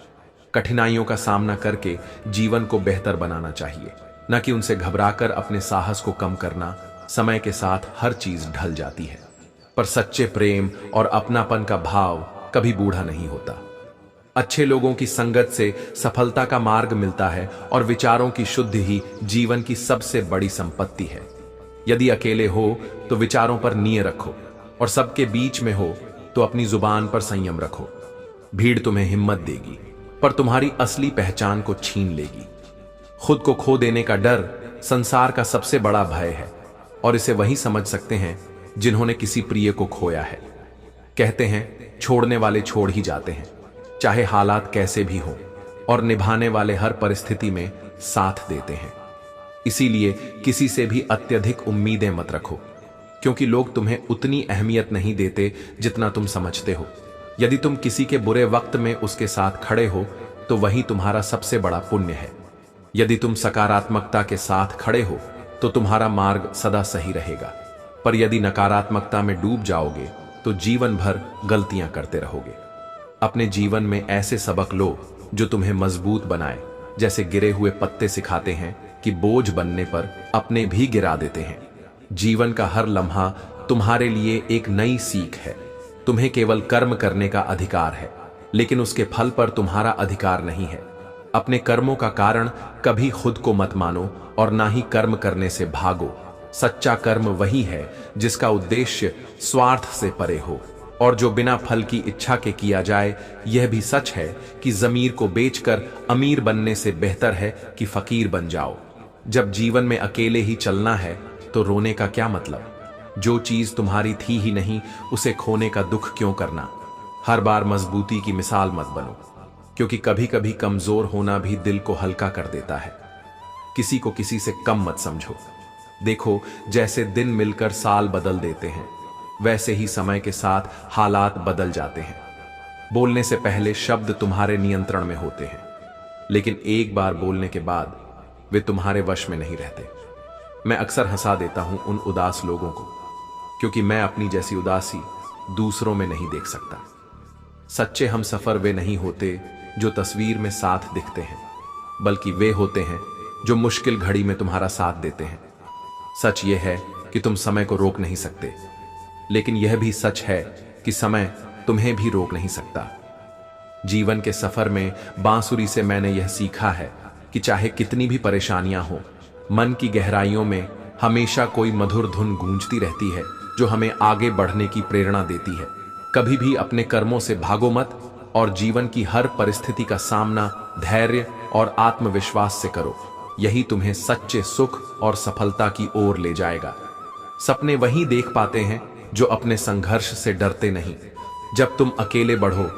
कठिनाइयों का सामना करके जीवन को बेहतर बनाना चाहिए, न कि उनसे घबराकर अपने साहस को कम करना। समय के साथ हर चीज ढल जाती है, पर सच्चे प्रेम और अपनापन का भाव कभी बूढ़ा नहीं होता। अच्छे लोगों की संगत से सफलता का मार्ग मिलता है और विचारों की शुद्धि ही जीवन की सबसे बड़ी संपत्ति है। यदि अकेले हो तो विचारों पर नियत रखो और सबके बीच में हो तो अपनी जुबान पर संयम रखो। भीड़ तुम्हें हिम्मत देगी पर तुम्हारी असली पहचान को छीन लेगी। खुद को खो देने का डर संसार का सबसे बड़ा भय है और इसे वही समझ सकते हैं जिन्होंने किसी प्रिय को खोया है। कहते हैं छोड़ने वाले छोड़ ही जाते हैं, चाहे हालात कैसे भी हों, और निभाने वाले हर परिस्थिति में साथ देते हैं। इसीलिए किसी से भी अत्यधिक उम्मीदें मत रखो, क्योंकि लोग तुम्हें उतनी अहमियत नहीं देते जितना तुम समझते हो। यदि तुम किसी के बुरे वक्त में उसके साथ खड़े हो तो वही तुम्हारा सबसे बड़ा पुण्य है। यदि तुम सकारात्मकता के साथ खड़े हो तो तुम्हारा मार्ग सदा सही रहेगा, पर यदि नकारात्मकता में डूब जाओगे तो जीवन भर गलतियां करते रहोगे। अपने जीवन में ऐसे सबक लो जो तुम्हें मजबूत बनाए, जैसे गिरे हुए पत्ते सिखाते हैं कि बोझ बनने पर अपने भी गिरा देते हैं। जीवन का हर लम्हा तुम्हारे लिए एक नई सीख है। तुम्हें केवल कर्म करने का अधिकार है, लेकिन उसके फल पर तुम्हारा अधिकार नहीं है। अपने कर्मों का कारण कभी खुद को मत मानो और ना ही कर्म करने से भागो। सच्चा कर्म वही है जिसका उद्देश्य स्वार्थ से परे हो और जो बिना फल की इच्छा के किया जाए। यह भी सच है कि जमीर को बेचकर अमीर बनने से बेहतर है कि फकीर बन जाओ। जब जीवन में अकेले ही चलना है तो रोने का क्या मतलब? जो चीज तुम्हारी थी ही नहीं उसे खोने का दुख क्यों करना? हर बार मजबूती की मिसाल मत बनो, क्योंकि कभी कभी कमजोर होना भी दिल को हल्का कर देता है। किसी को किसी से कम मत समझो। देखो, जैसे दिन मिलकर साल बदल देते हैं, वैसे ही समय के साथ हालात बदल जाते हैं। बोलने से पहले शब्द तुम्हारे नियंत्रण में होते हैं, लेकिन एक बार बोलने के बाद वे तुम्हारे वश में नहीं रहते। मैं अक्सर हंसा देता हूं उन उदास लोगों को, क्योंकि मैं अपनी जैसी उदासी दूसरों में नहीं देख सकता। सच्चे हम सफर वे नहीं होते जो तस्वीर में साथ दिखते हैं, बल्कि वे होते हैं जो मुश्किल घड़ी में तुम्हारा साथ देते हैं। सच यह है कि तुम समय को रोक नहीं सकते, लेकिन यह भी सच है कि समय तुम्हें भी रोक नहीं सकता। जीवन के सफर में बांसुरी से मैंने यह सीखा है कि चाहे कितनी भी परेशानियां हो, मन की गहराइयों में हमेशा कोई मधुर धुन गूंजती रहती है जो हमें आगे बढ़ने की प्रेरणा देती है। कभी भी अपने कर्मों से भागो मत और जीवन की हर परिस्थिति का सामना धैर्य और आत्मविश्वास से करो। यही तुम्हें सच्चे सुख और सफलता की ओर ले जाएगा। सपने वही देख पाते हैं जो अपने संघर्ष से डरते नहीं। जब तुम अकेले बढ़ो,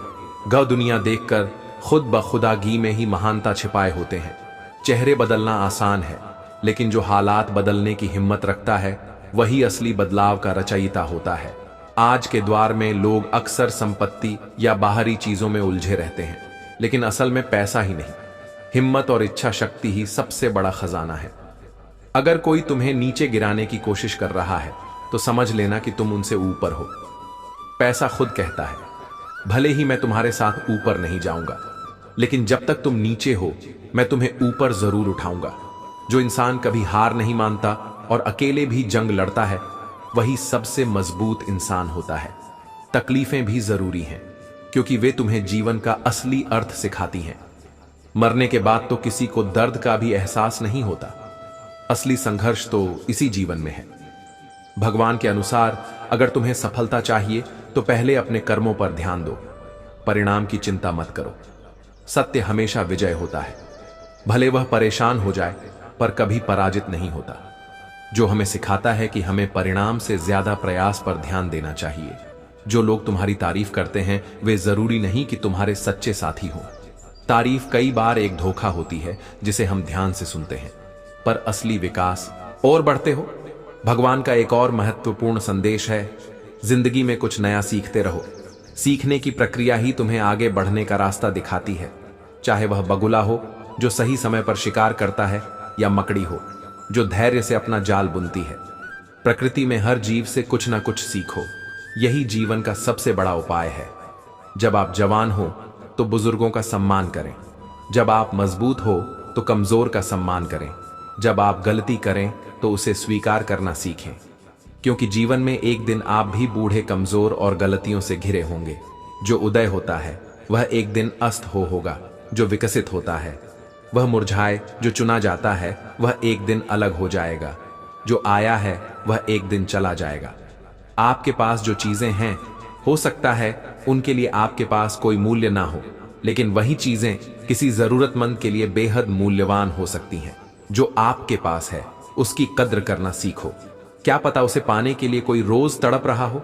गौ दुनिया देखकर खुद ब खुदागी में ही महानता छिपाए होते हैं। चेहरे बदलना आसान है, लेकिन जो हालात बदलने की हिम्मत रखता है वही असली बदलाव का रचयिता होता है। आज के द्वार में लोग अक्सर संपत्ति या बाहरी चीजों में उलझे रहते हैं, लेकिन असल में पैसा ही नहीं, हिम्मत और इच्छा शक्ति ही सबसे बड़ा खजाना है। अगर कोई तुम्हें नीचे गिराने की कोशिश कर रहा है तो समझ लेना कि तुम उनसे ऊपर हो। पैसा खुद कहता है, भले ही मैं तुम्हारे साथ ऊपर नहीं जाऊंगा, लेकिन जब तक तुम नीचे हो मैं तुम्हें ऊपर जरूर उठाऊंगा। जो इंसान कभी हार नहीं मानता और अकेले भी जंग लड़ता है, वही सबसे मजबूत इंसान होता है। तकलीफें भी जरूरी हैं, क्योंकि वे तुम्हें जीवन का असली अर्थ सिखाती हैं। मरने के बाद तो किसी को दर्द का भी एहसास नहीं होता। असली संघर्ष तो इसी जीवन में है। भगवान के अनुसार अगर तुम्हें सफलता चाहिए तो पहले अपने कर्मों पर ध्यान दो, परिणाम की चिंता मत करो। सत्य हमेशा विजय होता है, भले वह परेशान हो जाए, पर कभी पराजित नहीं होता। जो हमें सिखाता है कि हमें परिणाम से ज्यादा प्रयास पर ध्यान देना चाहिए। जो लोग तुम्हारी तारीफ करते हैं वे जरूरी नहीं कि तुम्हारे सच्चे साथी हों। तारीफ कई बार एक धोखा होती है जिसे हम ध्यान से सुनते हैं, पर असली विकास और बढ़ते हो। भगवान का एक और महत्वपूर्ण संदेश है, जिंदगी में कुछ नया सीखते रहो। सीखने की प्रक्रिया ही तुम्हें आगे बढ़ने का रास्ता दिखाती है। चाहे वह बगुला हो जो सही समय पर शिकार करता है, या मकड़ी हो जो धैर्य से अपना जाल बुनती है। प्रकृति में हर जीव से कुछ ना कुछ सीखो, यही जीवन का सबसे बड़ा उपाय है। जब आप जवान हो तो बुजुर्गों का सम्मान करें, जब आप मजबूत हो तो कमजोर का सम्मान करें, जब आप गलती करें तो उसे स्वीकार करना सीखें, क्योंकि जीवन में एक दिन आप भी बूढ़े, कमजोर और गलतियों से घिरे होंगे। जो उदय होता है वह एक दिन अस्त होगा जो विकसित होता है। वह मुरझाए जो चुना जाता है, वह एक दिन अलग हो जाएगा। जो आया है वह एक दिन चला जाएगा। आपके पास जो चीजें हैं, हो सकता है उनके लिए आपके पास कोई मूल्य ना हो, लेकिन वही चीजें किसी जरूरतमंद के लिए बेहद मूल्यवान हो सकती हैं। जो आपके पास है उसकी कद्र करना सीखो। क्या पता उसे पाने के लिए कोई रोज तड़प रहा हो।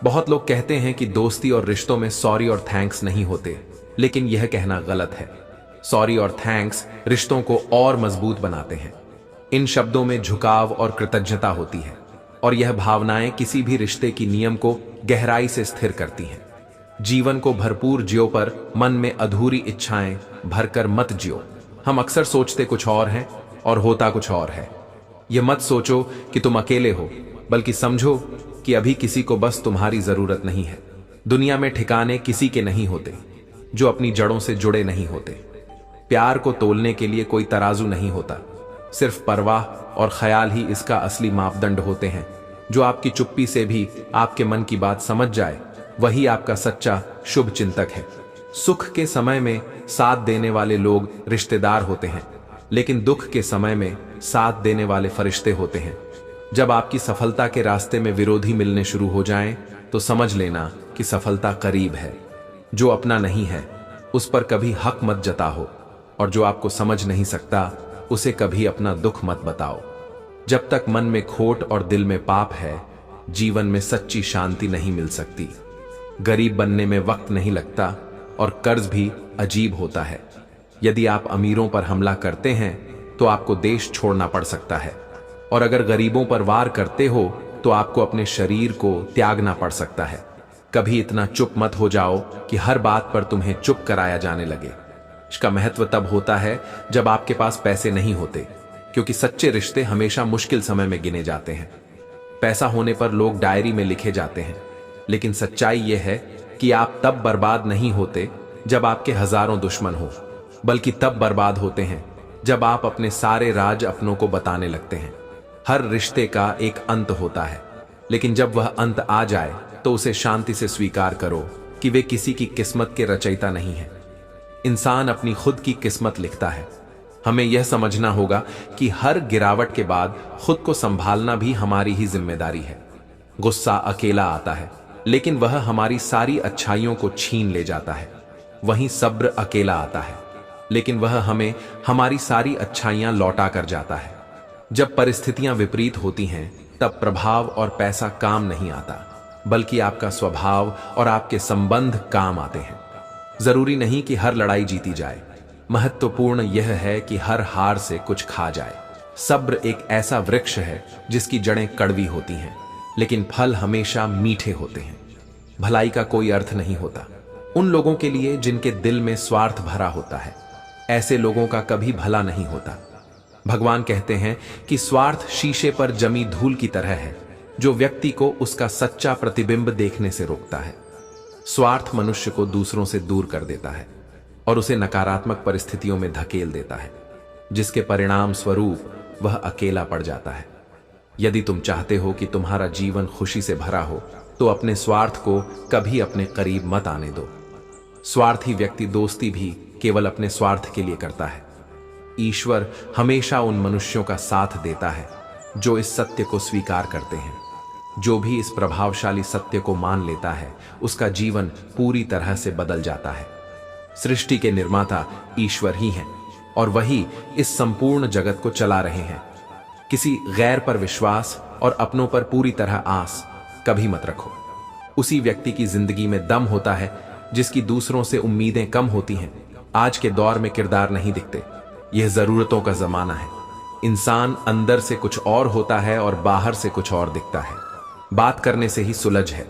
बहुत लोग कहते हैं कि दोस्ती और रिश्तों में सॉरी और थैंक्स नहीं होते, लेकिन यह कहना गलत है। सॉरी और थैंक्स रिश्तों को और मजबूत बनाते हैं। इन शब्दों में झुकाव और कृतज्ञता होती है, और यह भावनाएं किसी भी रिश्ते की नियम को गहराई से स्थिर करती हैं। जीवन को भरपूर जियो, पर मन में अधूरी इच्छाएं भरकर मत जियो। हम अक्सर सोचते कुछ और हैं और होता कुछ और है। यह मत सोचो कि तुम अकेले हो, बल्कि समझो कि अभी किसी को बस तुम्हारी जरूरत नहीं है। दुनिया में ठिकाने किसी के नहीं होते जो अपनी जड़ों से जुड़े नहीं होते। प्यार को तोलने के लिए कोई तराजू नहीं होता, सिर्फ परवाह और ख्याल ही इसका असली मापदंड होते हैं। जो आपकी चुप्पी से भी आपके मन की बात समझ जाए, वही आपका सच्चा शुभ चिंतक है। सुख के समय में साथ देने वाले लोग रिश्तेदार होते हैं, लेकिन दुख के समय में साथ देने वाले फरिश्ते होते हैं। जब आपकी सफलता के रास्ते में विरोधी मिलने शुरू हो जाएं, तो समझ लेना कि सफलता करीब है। जो अपना नहीं है उस पर कभी हक मत जताओ, और जो आपको समझ नहीं सकता उसे कभी अपना दुख मत बताओ। जब तक मन में खोट और दिल में पाप है, जीवन में सच्ची शांति नहीं मिल सकती। गरीब बनने में वक्त नहीं लगता, और कर्ज भी अजीब होता है। यदि आप अमीरों पर हमला करते हैं तो आपको देश छोड़ना पड़ सकता है, और अगर गरीबों पर वार करते हो तो आपको अपने शरीर को त्यागना पड़ सकता है। कभी इतना चुप मत हो जाओ कि हर बात पर तुम्हें चुप कराया जाने लगे। इसका महत्व तब होता है जब आपके पास पैसे नहीं होते, क्योंकि सच्चे रिश्ते हमेशा मुश्किल समय में गिने जाते हैं। पैसा होने पर लोग डायरी में लिखे जाते हैं, लेकिन सच्चाई यह है कि आप तब बर्बाद नहीं होते जब आपके हजारों दुश्मन हो, बल्कि तब बर्बाद होते हैं जब आप अपने सारे राज अपनों को बताने लगते हैं। हर रिश्ते का एक अंत होता है, लेकिन जब वह अंत आ जाए तो उसे शांति से स्वीकार करो कि वे किसी की किस्मत के रचयिता नहीं है। इंसान अपनी खुद की किस्मत लिखता है। हमें यह समझना होगा कि हर गिरावट के बाद खुद को संभालना भी हमारी ही जिम्मेदारी है। गुस्सा अकेला आता है, लेकिन वह हमारी सारी अच्छाइयों को छीन ले जाता है। वहीं सब्र अकेला आता है, लेकिन वह हमें हमारी सारी अच्छाइयां लौटा कर जाता है। जब परिस्थितियां विपरीत होती हैं, तब प्रभाव और पैसा काम नहीं आता, बल्कि आपका स्वभाव और आपके संबंध काम आते हैं। जरूरी नहीं कि हर लड़ाई जीती जाए, महत्वपूर्ण यह है कि हर हार से कुछ खा जाए। सब्र एक ऐसा वृक्ष है जिसकी जड़ें कड़वी होती हैं, लेकिन फल हमेशा मीठे होते हैं। भलाई का कोई अर्थ नहीं होता उन लोगों के लिए जिनके दिल में स्वार्थ भरा होता है। ऐसे लोगों का कभी भला नहीं होता। भगवान कहते हैं कि स्वार्थ शीशे पर जमी धूल की तरह है, जो व्यक्ति को उसका सच्चा प्रतिबिंब देखने से रोकता है। स्वार्थ मनुष्य को दूसरों से दूर कर देता है और उसे नकारात्मक परिस्थितियों में धकेल देता है, जिसके परिणाम स्वरूप वह अकेला पड़ जाता है। यदि तुम चाहते हो कि तुम्हारा जीवन खुशी से भरा हो, तो अपने स्वार्थ को कभी अपने करीब मत आने दो। स्वार्थी व्यक्ति दोस्ती भी केवल अपने स्वार्थ के लिए करता है। ईश्वर हमेशा उन मनुष्यों का साथ देता है जो इस सत्य को स्वीकार करते हैं। जो भी इस प्रभावशाली सत्य को मान लेता है, उसका जीवन पूरी तरह से बदल जाता है। सृष्टि के निर्माता ईश्वर ही हैं, और वही इस संपूर्ण जगत को चला रहे हैं। किसी गैर पर विश्वास और अपनों पर पूरी तरह आस कभी मत रखो। उसी व्यक्ति की जिंदगी में दम होता है जिसकी दूसरों से उम्मीदें कम होती हैं। आज के दौर में किरदार नहीं दिखते, यह जरूरतों का जमाना है। इंसान अंदर से कुछ और होता है और बाहर से कुछ और दिखता है। बात करने से ही सुलझ है,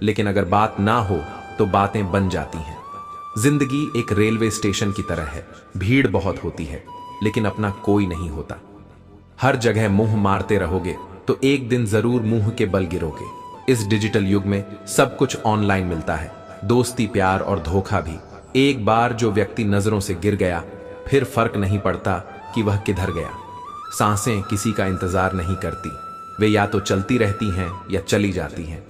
लेकिन अगर बात ना हो तो बातें बन जाती हैं। जिंदगी एक रेलवे स्टेशन की तरह है। भीड़ बहुत होती है, लेकिन अपना कोई नहीं होता। हर जगह मुंह मारते रहोगे तो एक दिन जरूर मुंह के बल गिरोगे। इस डिजिटल युग में सब कुछ ऑनलाइन मिलता है, दोस्ती, प्यार और धोखा भी। एक बार जो व्यक्ति नजरों से गिर गया, फिर फर्क नहीं पड़ता कि वह किधर गया। सांसें किसी का इंतजार नहीं करती, वे या तो चलती रहती हैं या चली जाती हैं।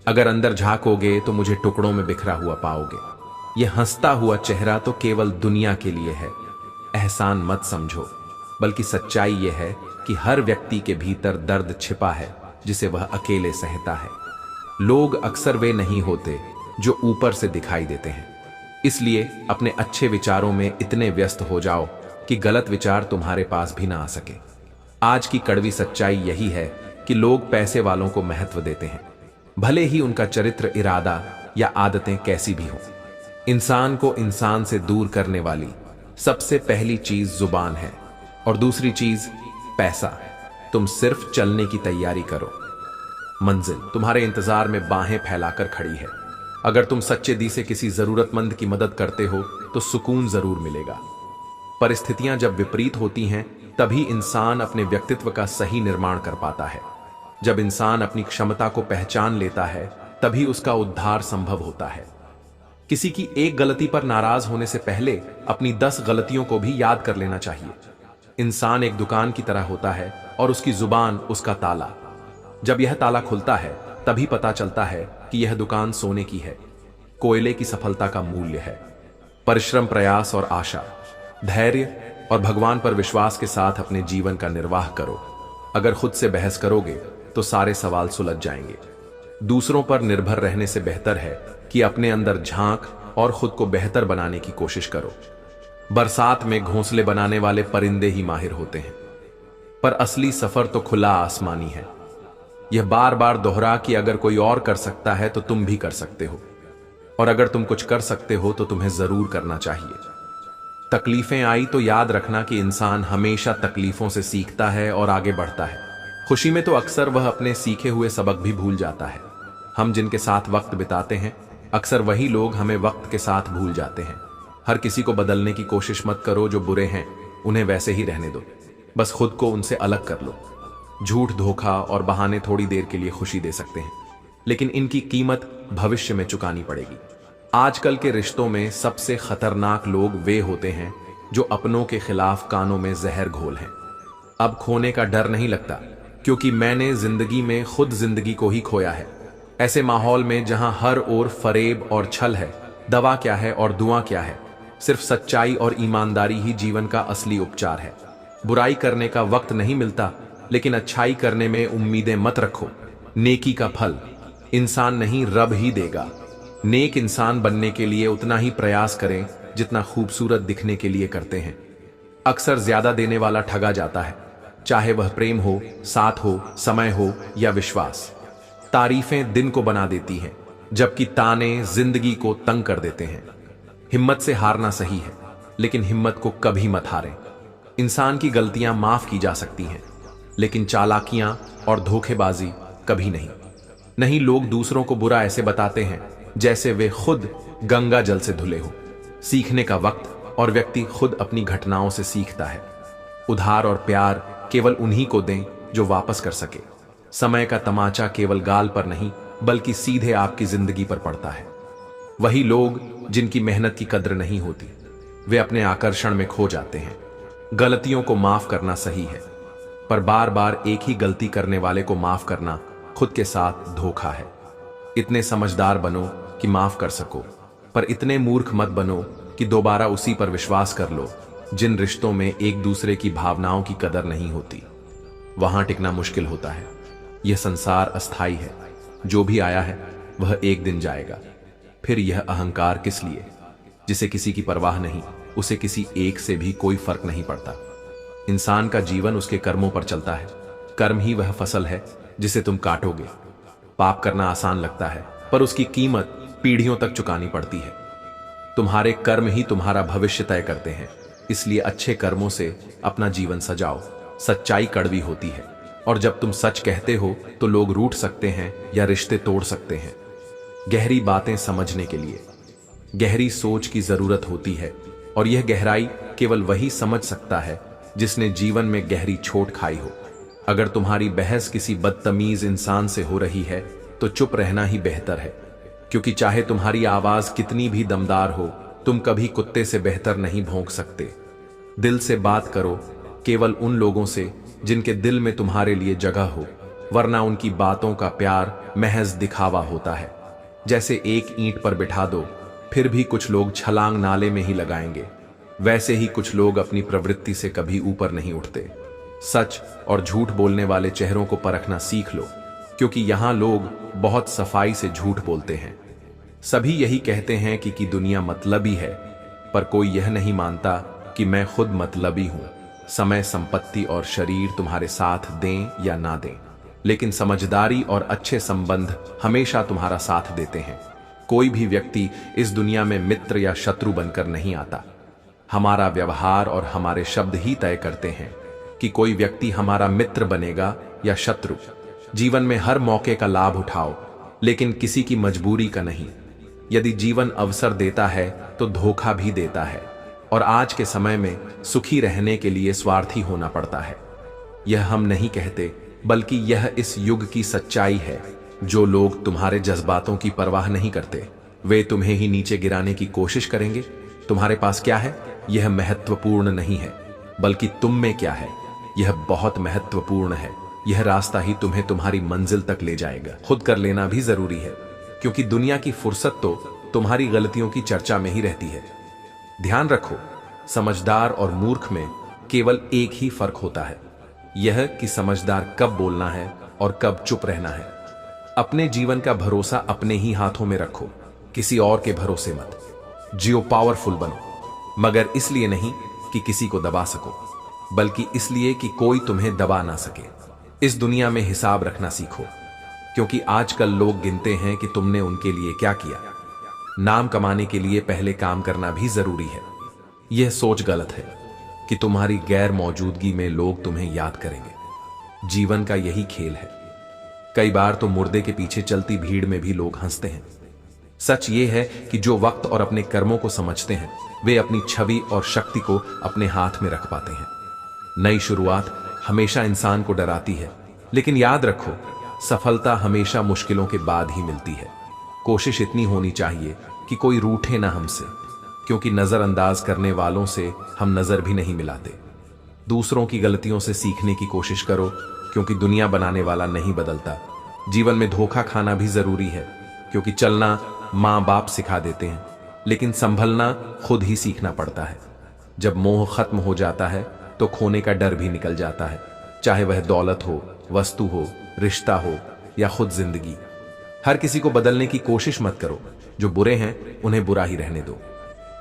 अगर अंदर झांकोगे तो मुझे टुकड़ों में बिखरा हुआ पाओगे। यह हंसता हुआ चेहरा तो केवल दुनिया के लिए है, एहसान मत समझो। बल्कि सच्चाई यह है कि हर व्यक्ति के भीतर दर्द छिपा है जिसे वह अकेले सहता है। लोग अक्सर वे नहीं होते जो ऊपर से दिखाई देते हैं। इसलिए अपने अच्छे विचारों में इतने व्यस्त हो जाओ कि गलत विचार तुम्हारे पास भी ना आ सके। आज की कड़वी सच्चाई यही है कि लोग पैसे वालों को महत्व देते हैं, भले ही उनका चरित्र, इरादा या आदतें कैसी भी हों। इंसान को इंसान से दूर करने वाली सबसे पहली चीज जुबान है और दूसरी चीज पैसा। तुम सिर्फ चलने की तैयारी करो, मंजिल तुम्हारे इंतजार में बाहें फैलाकर खड़ी है। अगर तुम सच्चे दिल से किसी जरूरतमंद की मदद करते हो तो सुकून जरूर मिलेगा। परिस्थितियां जब विपरीत होती हैं तभी इंसान अपने व्यक्तित्व का सही निर्माण कर पाता है। जब इंसान अपनी क्षमता को पहचान लेता है तभी उसका उद्धार संभव होता है। किसी की एक गलती पर नाराज होने से पहले अपनी 10 गलतियों को भी याद कर लेना चाहिए। इंसान एक दुकान की तरह होता है और उसकी जुबान उसका ताला। जब यह ताला खुलता है तभी पता चलता है कि यह दुकान सोने की है। कोयले की सफलता का मूल्य है परिश्रम, प्रयास और आशा, धैर्य और भगवान पर विश्वास के साथ अपने जीवन का निर्वाह करो। अगर खुद से बहस करोगे तो सारे सवाल सुलझ जाएंगे। दूसरों पर निर्भर रहने से बेहतर है कि अपने अंदर झांक और खुद को बेहतर बनाने की कोशिश करो। बरसात में घोंसले बनाने वाले परिंदे ही माहिर होते हैं, पर असली सफर तो खुला आसमानी है। यह बार बार दोहरा कि अगर कोई और कर सकता है तो तुम भी कर सकते हो, और अगर तुम कुछ कर सकते हो तो तुम्हें जरूर करना चाहिए। तकलीफें आई तो याद रखना कि इंसान हमेशा तकलीफों से सीखता है और आगे बढ़ता है। खुशी में तो अक्सर वह अपने सीखे हुए सबक भी भूल जाता है। हम जिनके साथ वक्त बिताते हैं अक्सर वही लोग हमें वक्त के साथ भूल जाते हैं। हर किसी को बदलने की कोशिश मत करो। जो बुरे हैं उन्हें वैसे ही रहने दो, बस खुद को उनसे अलग कर लो। झूठ, धोखा और बहाने थोड़ी देर के लिए खुशी दे सकते हैं, लेकिन इनकी कीमत भविष्य में चुकानी पड़ेगी। आजकल के रिश्तों में सबसे खतरनाक लोग वे होते हैं जो अपनों के खिलाफ कानों में जहर घोल हैं। अब खोने का डर नहीं लगता, क्योंकि मैंने जिंदगी में खुद जिंदगी को ही खोया है। ऐसे माहौल में जहां हर ओर फरेब और छल है, दवा क्या है और दुआ क्या है? सिर्फ सच्चाई और ईमानदारी ही जीवन का असली उपचार है। बुराई करने का वक्त नहीं मिलता, लेकिन अच्छाई करने में उम्मीदें मत रखो। नेकी का फल इंसान नहीं रब ही देगा। नेक इंसान बनने के लिए उतना ही प्रयास करें जितना खूबसूरत दिखने के लिए करते हैं। अक्सर ज्यादा देने वाला ठगा जाता है, चाहे वह प्रेम हो, साथ हो, समय हो या विश्वास। तारीफें दिन को बना देती हैं, जबकि ताने जिंदगी को तंग कर देते हैं। हिम्मत से हारना सही है, लेकिन हिम्मत को कभी मत हारें। इंसान की गलतियां माफ की जा सकती हैं, लेकिन चालाकियां और धोखेबाजी कभी नहीं। नहीं, लोग दूसरों को बुरा ऐसे बताते हैं जैसे वे खुद गंगा जल से धुले हो। सीखने का वक्त और व्यक्ति खुद अपनी घटनाओं से सीखता है। उधार और प्यार केवल उन्हीं को दें जो वापस कर सके। समय का तमाचा केवल गाल पर नहीं, बल्कि सीधे आपकी जिंदगी पर पड़ता है। वही लोग जिनकी मेहनत की कद्र नहीं होती, वे अपने आकर्षण में खो जाते हैं। गलतियों को माफ करना सही है, पर बार बार एक ही गलती करने वाले को माफ करना खुद के साथ धोखा है। इतने समझदार बनो कि माफ कर सको, पर इतने मूर्ख मत बनो कि दोबारा उसी पर विश्वास कर लो। जिन रिश्तों में एक दूसरे की भावनाओं की कदर नहीं होती, वहां टिकना मुश्किल होता है। यह संसार अस्थाई है, जो भी आया है वह एक दिन जाएगा। फिर यह अहंकार किस लिए? जिसे किसी की परवाह नहीं, उसे किसी एक से भी कोई फर्क नहीं पड़ता। इंसान का जीवन उसके कर्मों पर चलता है। कर्म ही वह फसल है जिसे तुम काटोगे। पाप करना आसान लगता है, पर उसकी कीमत पीढ़ियों तक चुकानी पड़ती है। तुम्हारे कर्म ही तुम्हारा भविष्य तय करते हैं, इसलिए अच्छे कर्मों से अपना जीवन सजाओ। सच्चाई कड़वी होती है, और जब तुम सच कहते हो तो लोग रूठ सकते हैं या रिश्ते तोड़ सकते हैं। गहरी बातें समझने के लिए गहरी सोच की जरूरत होती है, और यह गहराई केवल वही समझ सकता है जिसने जीवन में गहरी चोट खाई हो। अगर तुम्हारी बहस किसी बदतमीज इंसान से हो रही है तो चुप रहना ही बेहतर है, क्योंकि चाहे तुम्हारी आवाज कितनी भी दमदार हो, तुम कभी कुत्ते से बेहतर नहीं भौंक सकते। दिल से बात करो, केवल उन लोगों से जिनके दिल में तुम्हारे लिए जगह हो, वरना उनकी बातों का प्यार महज दिखावा होता है। जैसे एक ईंट पर बिठा दो, फिर भी कुछ लोग छलांग नाले में ही लगाएंगे। वैसे ही कुछ लोग अपनी प्रवृत्ति से कभी ऊपर नहीं उठते। सच और झूठ बोलने वाले चेहरों को परखना सीख लो, क्योंकि यहां लोग बहुत सफाई से झूठ बोलते हैं। सभी यही कहते हैं कि दुनिया मतलबी है, पर कोई यह नहीं मानता कि मैं खुद मतलबी हूं। समय, संपत्ति और शरीर तुम्हारे साथ दें या ना दें, लेकिन समझदारी और अच्छे संबंध हमेशा तुम्हारा साथ देते हैं। कोई भी व्यक्ति इस दुनिया में मित्र या शत्रु बनकर नहीं आता। हमारा व्यवहार और हमारे शब्द ही तय करते हैं कि कोई व्यक्ति हमारा मित्र बनेगा या शत्रु। जीवन में हर मौके का लाभ उठाओ, लेकिन किसी की मजबूरी का नहीं। यदि जीवन अवसर देता है तो धोखा भी देता है, और आज के समय में सुखी रहने के लिए स्वार्थी होना पड़ता है। यह हम नहीं कहते, बल्कि यह इस युग की सच्चाई है। जो लोग तुम्हारे जज्बातों की परवाह नहीं करते, वे तुम्हें ही नीचे गिराने की कोशिश करेंगे। तुम्हारे पास क्या है, यह महत्वपूर्ण नहीं है, बल्कि तुम में क्या है, यह बहुत महत्वपूर्ण है। यह रास्ता ही तुम्हें तुम्हारी मंजिल तक ले जाएगा। खुद कर लेना भी जरूरी है, क्योंकि दुनिया की फुर्सत तो तुम्हारी गलतियों की चर्चा में ही रहती है। ध्यान रखो, समझदार और मूर्ख में केवल एक ही फर्क होता है, यह कि समझदार कब बोलना है और कब चुप रहना है। अपने जीवन का भरोसा अपने ही हाथों में रखो, किसी और के भरोसे मत। जियो पावरफुल बनो, मगर इसलिए नहीं कि किसी को दबा सको, बल्कि इसलिए कि कोई तुम्हें दबा ना सके। इस दुनिया में हिसाब रखना सीखो, क्योंकि आजकल लोग गिनते हैं कि तुमने उनके लिए क्या किया। नाम कमाने के लिए पहले काम करना भी जरूरी है। यह सोच गलत है कि तुम्हारी गैर मौजूदगी में लोग तुम्हें याद करेंगे। जीवन का यही खेल है। कई बार तो मुर्दे के पीछे चलती भीड़ में भी लोग हंसते हैं। सच ये है कि जो वक्त और अपने कर्मों को समझते हैं, वे अपनी छवि और शक्ति को अपने हाथ में रख पाते हैं। नई शुरुआत हमेशा इंसान को डराती है, लेकिन याद रखो, सफलता हमेशा मुश्किलों के बाद ही मिलती है। कोशिश इतनी होनी चाहिए कि कोई रूठे ना हमसे, क्योंकि नजरअंदाज करने वालों से हम नजर भी नहीं मिलाते। दूसरों की गलतियों से सीखने की कोशिश करो, क्योंकि दुनिया बनाने वाला नहीं बदलता। जीवन में धोखा खाना भी जरूरी है, क्योंकि चलना माँ बाप सिखा देते हैं, लेकिन संभलना खुद ही सीखना पड़ता है। जब मोह खत्म हो जाता है तो खोने का डर भी निकल जाता है, चाहे वह दौलत हो, वस्तु हो, रिश्ता हो या खुद जिंदगी। हर किसी को बदलने की कोशिश मत करो। जो बुरे हैं उन्हें बुरा ही रहने दो,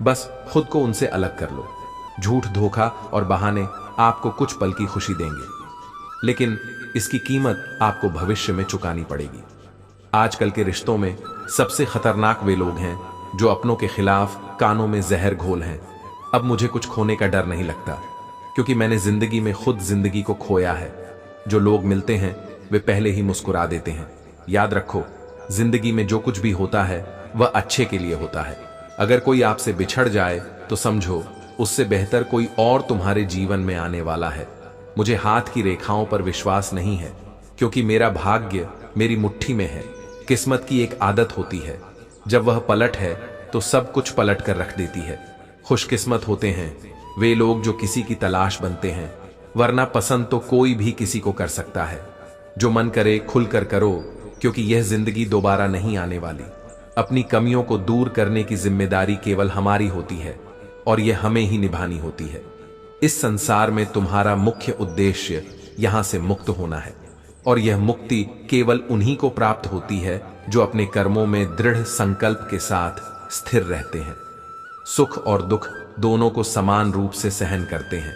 बस खुद को उनसे अलग कर लो। झूठ, धोखा और बहाने आपको कुछ पल की खुशी देंगे, लेकिन इसकी कीमत आपको भविष्य में चुकानी पड़ेगी। आजकल के रिश्तों में सबसे खतरनाक वे लोग हैं जो अपनों के खिलाफ कानों में जहर घोल हैं। अब मुझे कुछ खोने का डर नहीं लगता, क्योंकि मैंने जिंदगी में खुद जिंदगी को खोया है। जो लोग मिलते हैं वे पहले ही मुस्कुरा देते हैं। याद रखो, जिंदगी में जो कुछ भी होता है वह अच्छे के लिए होता है। अगर कोई आपसे बिछड़ जाए तो समझो उससे बेहतर कोई और तुम्हारे जीवन में आने वाला है। मुझे हाथ की रेखाओं पर विश्वास नहीं है, क्योंकि मेरा भाग्य मेरी मुट्ठी में है। किस्मत की एक आदत होती है, जब वह पलट है तो सब कुछ पलट कर रख देती है। खुशकिस्मत होते हैं वे लोग जो किसी की तलाश बनते हैं, वरना पसंद तो कोई भी किसी को कर सकता है। जो मन करे खुलकर करो, क्योंकि यह जिंदगी दोबारा नहीं आने वाली। अपनी कमियों को दूर करने की जिम्मेदारी केवल हमारी होती है, और यह हमें ही निभानी होती है। इस संसार में तुम्हारा मुख्य उद्देश्य यहां से मुक्त होना है, और यह मुक्ति केवल उन्हीं को प्राप्त होती है जो अपने कर्मों में दृढ़ संकल्प के साथ स्थिर रहते हैं। सुख और दुख दोनों को समान रूप से सहन करते हैं।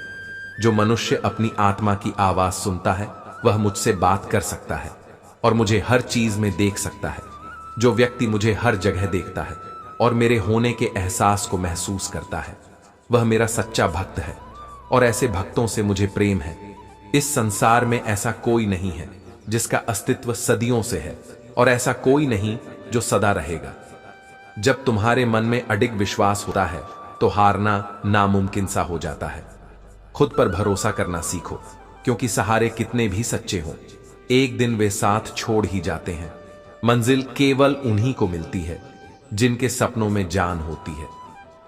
जो मनुष्य अपनी आत्मा की आवाज सुनता है वह मुझसे बात कर सकता है और मुझे हर चीज में देख सकता है। जो व्यक्ति मुझे हर जगह देखता है और मेरे होने के एहसास को महसूस करता है, वह मेरा सच्चा भक्त है, और ऐसे भक्तों से मुझे प्रेम है। इस संसार में ऐसा कोई नहीं है जिसका अस्तित्व सदियों से है, और ऐसा कोई नहीं जो सदा रहेगा। जब तुम्हारे मन में अडिग विश्वास होता है तो हारना नामुमकिन सा हो जाता है। खुद पर भरोसा करना सीखो, क्योंकि सहारे कितने भी सच्चे हों, एक दिन वे साथ छोड़ ही जाते हैं। मंजिल केवल उन्हीं को मिलती है जिनके सपनों में जान होती है।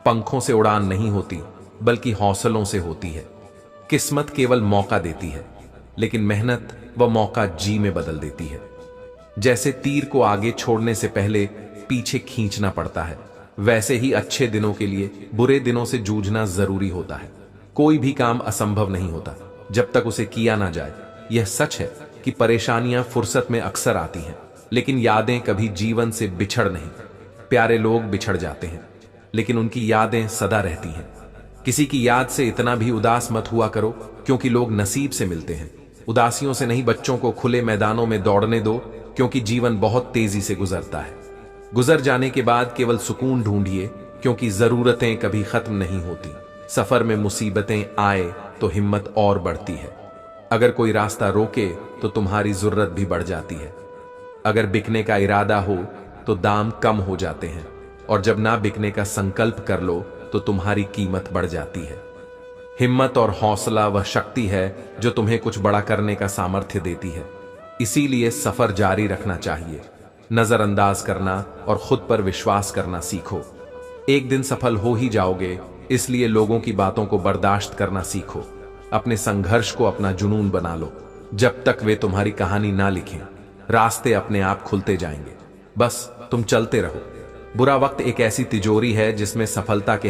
पंखों से उड़ान नहीं होती, बल्कि हौसलों से होती है। किस्मत केवल मौका देती है, लेकिन मेहनत वह मौका जी में बदल देती है। जैसे तीर को आगे छोड़ने से पहले पीछे खींचना पड़ता है, वैसे ही अच्छे दिनों के लिए बुरे दिनों से जूझना जरूरी होता है। कोई भी काम असंभव नहीं होता जब तक उसे किया ना जाए। यह सच है कि परेशानियां फुर्सत में अक्सर आती हैं, लेकिन यादें कभी जीवन से बिछड़ नहीं। प्यारे लोग बिछड़ जाते हैं, लेकिन उनकी यादें सदा रहती हैं। किसी की याद से इतना भी उदास मत हुआ करो, क्योंकि लोग नसीब से मिलते हैं। उदासियों से नहीं, बच्चों को खुले मैदानों में दौड़ने दो, क्योंकि जीवन बहुत तेजी से गुजरता है। गुजर जाने के बाद केवल सुकून ढूंढिए, क्योंकि जरूरतें कभी खत्म नहीं होती। सफर में मुसीबतें आए तो हिम्मत और बढ़ती है। अगर कोई रास्ता रोके तो तुम्हारी जरूरत भी बढ़ जाती है। अगर बिकने का इरादा हो तो दाम कम हो जाते हैं, और जब ना बिकने का संकल्प कर लो तो तुम्हारी कीमत बढ़ जाती है। हिम्मत और हौसला वह शक्ति है जो तुम्हें कुछ बड़ा करने का सामर्थ्य देती है। इसीलिए सफर जारी रखना चाहिए। नजरअंदाज करना और खुद पर विश्वास करना सीखो। एक दिन सफल हो ही जाओगे, इसलिए लोगों की बातों को बर्दाश्त करना सीखो। अपने संघर्ष को अपना जुनून बना लो। जब तक वे तुम्हारी कहानी ना लिखें, रास्ते अपने आप खुलते जाएंगे। बस तुम चलते रहो। बुरा वक्त एक ऐसी तिजोरी है जिसमें सफलता के